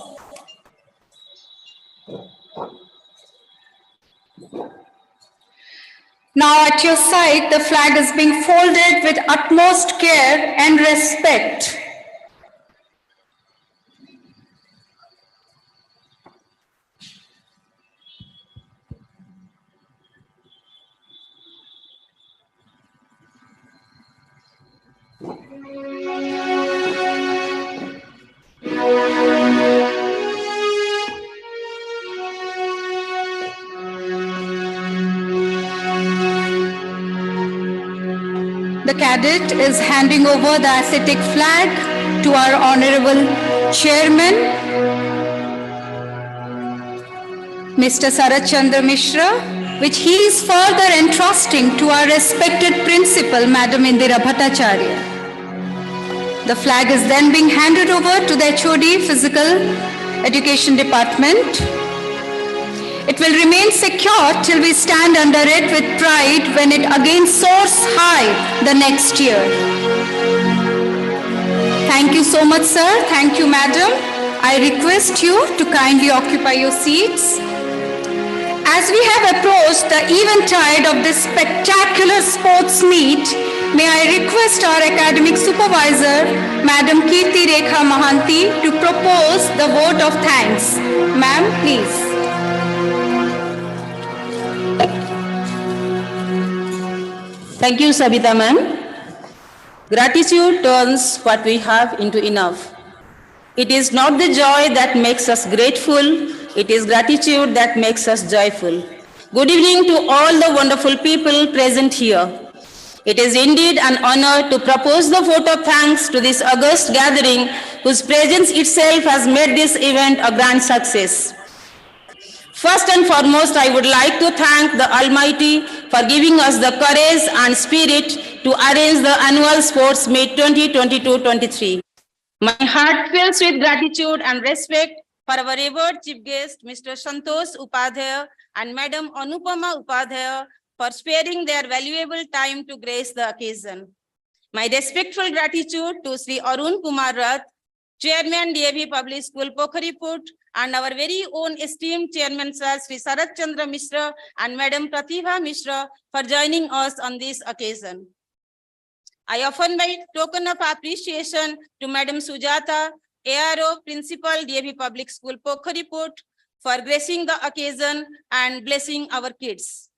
Now at your side, the flag is being folded with utmost care and respect. The cadet is handing over the athletic flag to our Honorable Chairman, Mr. Sarat Chandra Mishra, which he is further entrusting to our respected principal, Madam Indira Bhattacharya. The flag is then being handed over to the HOD Physical Education Department. It will remain secure till we stand under it with pride when it again soars high the next year. Thank you so much, sir. Thank you, madam. I request you to kindly occupy your seats. As we have approached the eventide of this spectacular sports meet, may I request our academic supervisor, Madam Kirti Rekha Mahanti, to propose the vote of thanks. Ma'am, please. Thank you, Sabita ma'am. Gratitude turns what we have into enough. It is not the joy that makes us grateful, it is gratitude that makes us joyful. Good evening to all the wonderful people present here. It is indeed an honor to propose the vote of thanks to this august gathering whose presence itself has made this event a grand success. First and foremost, I would like to thank the Almighty for giving us the courage and spirit to arrange the annual sports meet 2022-23. My heart fills with gratitude and respect for our revered chief guest, Mr. Santosh Upadhyaya and Madam Anupama Upadhyaya for sparing their valuable time to grace the occasion. My respectful gratitude to Sri Arun Kumar Rath, Chairman DAV Public School Pokhariput, and our very own esteemed Chairman Sir Sri Sarat Chandra Mishra and Madam Pratibha Mishra for joining us on this occasion. I offer my token of appreciation to Madam Sujata, ARO Principal DAV Public School Pokhariput for gracing the occasion and blessing our kids.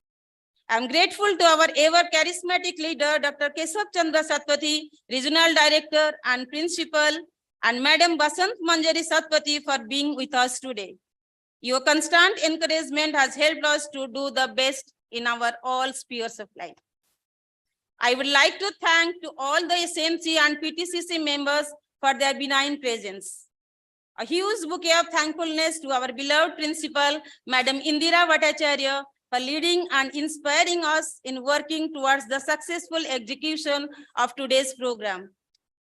I am grateful to our ever charismatic leader, Dr. Kesav Chandra Satpathy, Regional Director and Principal, and Madam Basant Manjari Satpathy for being with us today. Your constant encouragement has helped us to do the best in our all spheres of life. I would like to thank to all the SMC and PTCC members for their benign presence. A huge bouquet of thankfulness to our beloved principal, Madam Indira Bhattacharya, for leading and inspiring us in working towards the successful execution of today's program.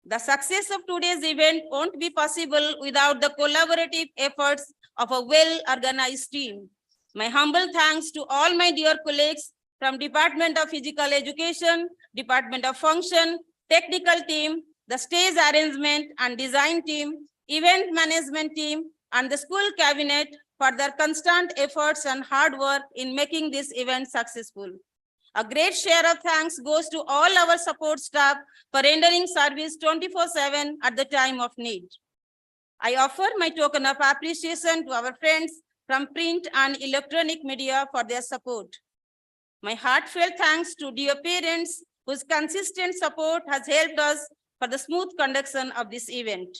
The success of today's event won't be possible without the collaborative efforts of a well-organized team. My humble thanks to all my dear colleagues from Department of Physical Education, Department of Function, Technical team, the stage arrangement and design team, event management team, and the school cabinet for their constant efforts and hard work in making this event successful. A great share of thanks goes to all our support staff for rendering service 24/7 at the time of need. I offer my token of appreciation to our friends from print and electronic media for their support. My heartfelt thanks to dear parents whose consistent support has helped us for the smooth conduction of this event.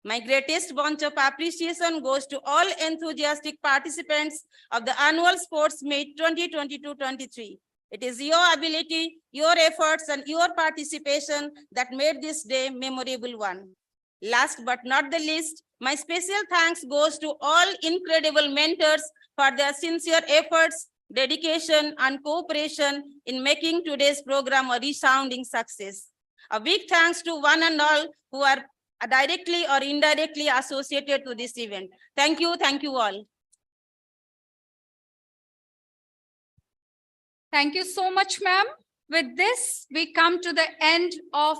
My greatest bunch of appreciation goes to all enthusiastic participants of the annual sports meet 2022-23. It is your ability, your efforts, and your participation that made this day a memorable one. Last but not the least, my special thanks goes to all incredible mentors for their sincere efforts, dedication, and cooperation in making today's program a resounding success. A big thanks to one and all who are directly or indirectly associated to this event. Thank you all. Thank you so much, ma'am. With this, we come to the end of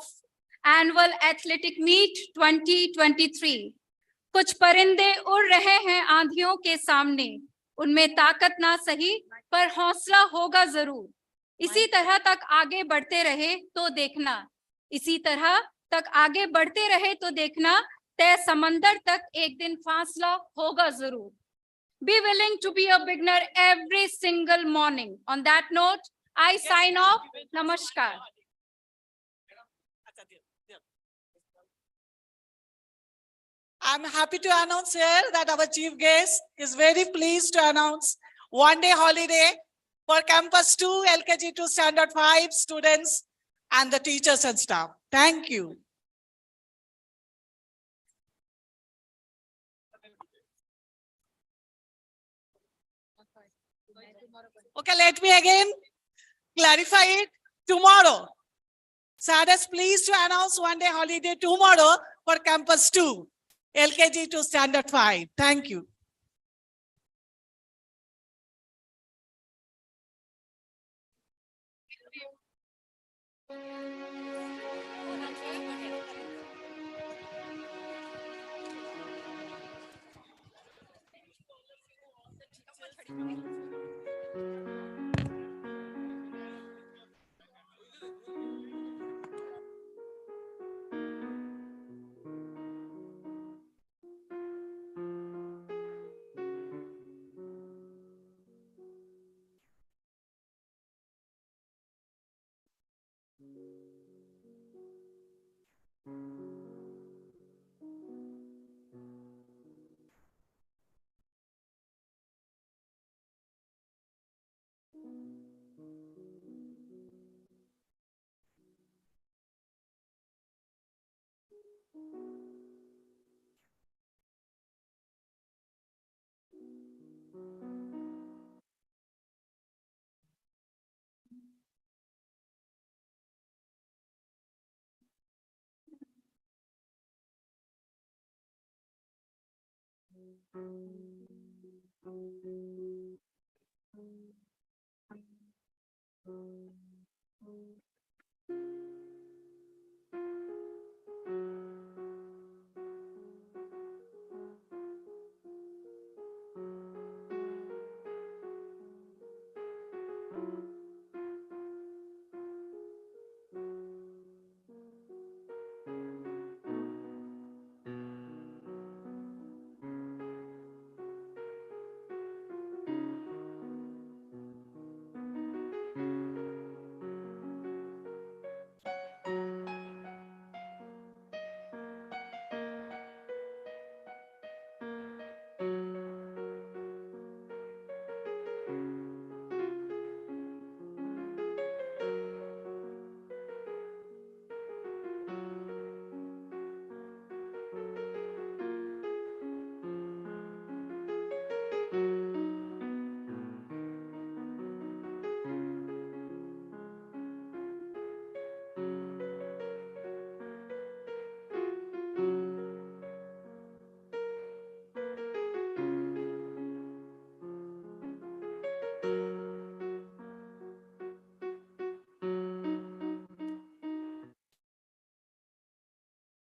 Annual Athletic Meet 2023. कुछ परिंदे उड़ रहे हैं आंधियों के सामने, उनमें ताकत ना सही पर हौसला होगा जरूर. इसी तरह तक आगे बढ़ते रहे तो देखना, इसी तरह तक आगे बढ़ते रहे तो देखना, तय समंदर तक एक दिन फासला होगा जरूर. Be willing to be a beginner every single morning. On that note, I sign off. Namaskar. I'm happy to announce here that our chief guest is very pleased to announce one-day holiday for Campus 2, LKG 2 Standard 5 students and the teachers and staff. Thank you. Okay, let me again clarify it. Tomorrow, Sad is pleased to announce one-day holiday tomorrow for Campus 2, LKG to Standard 5. Thank you.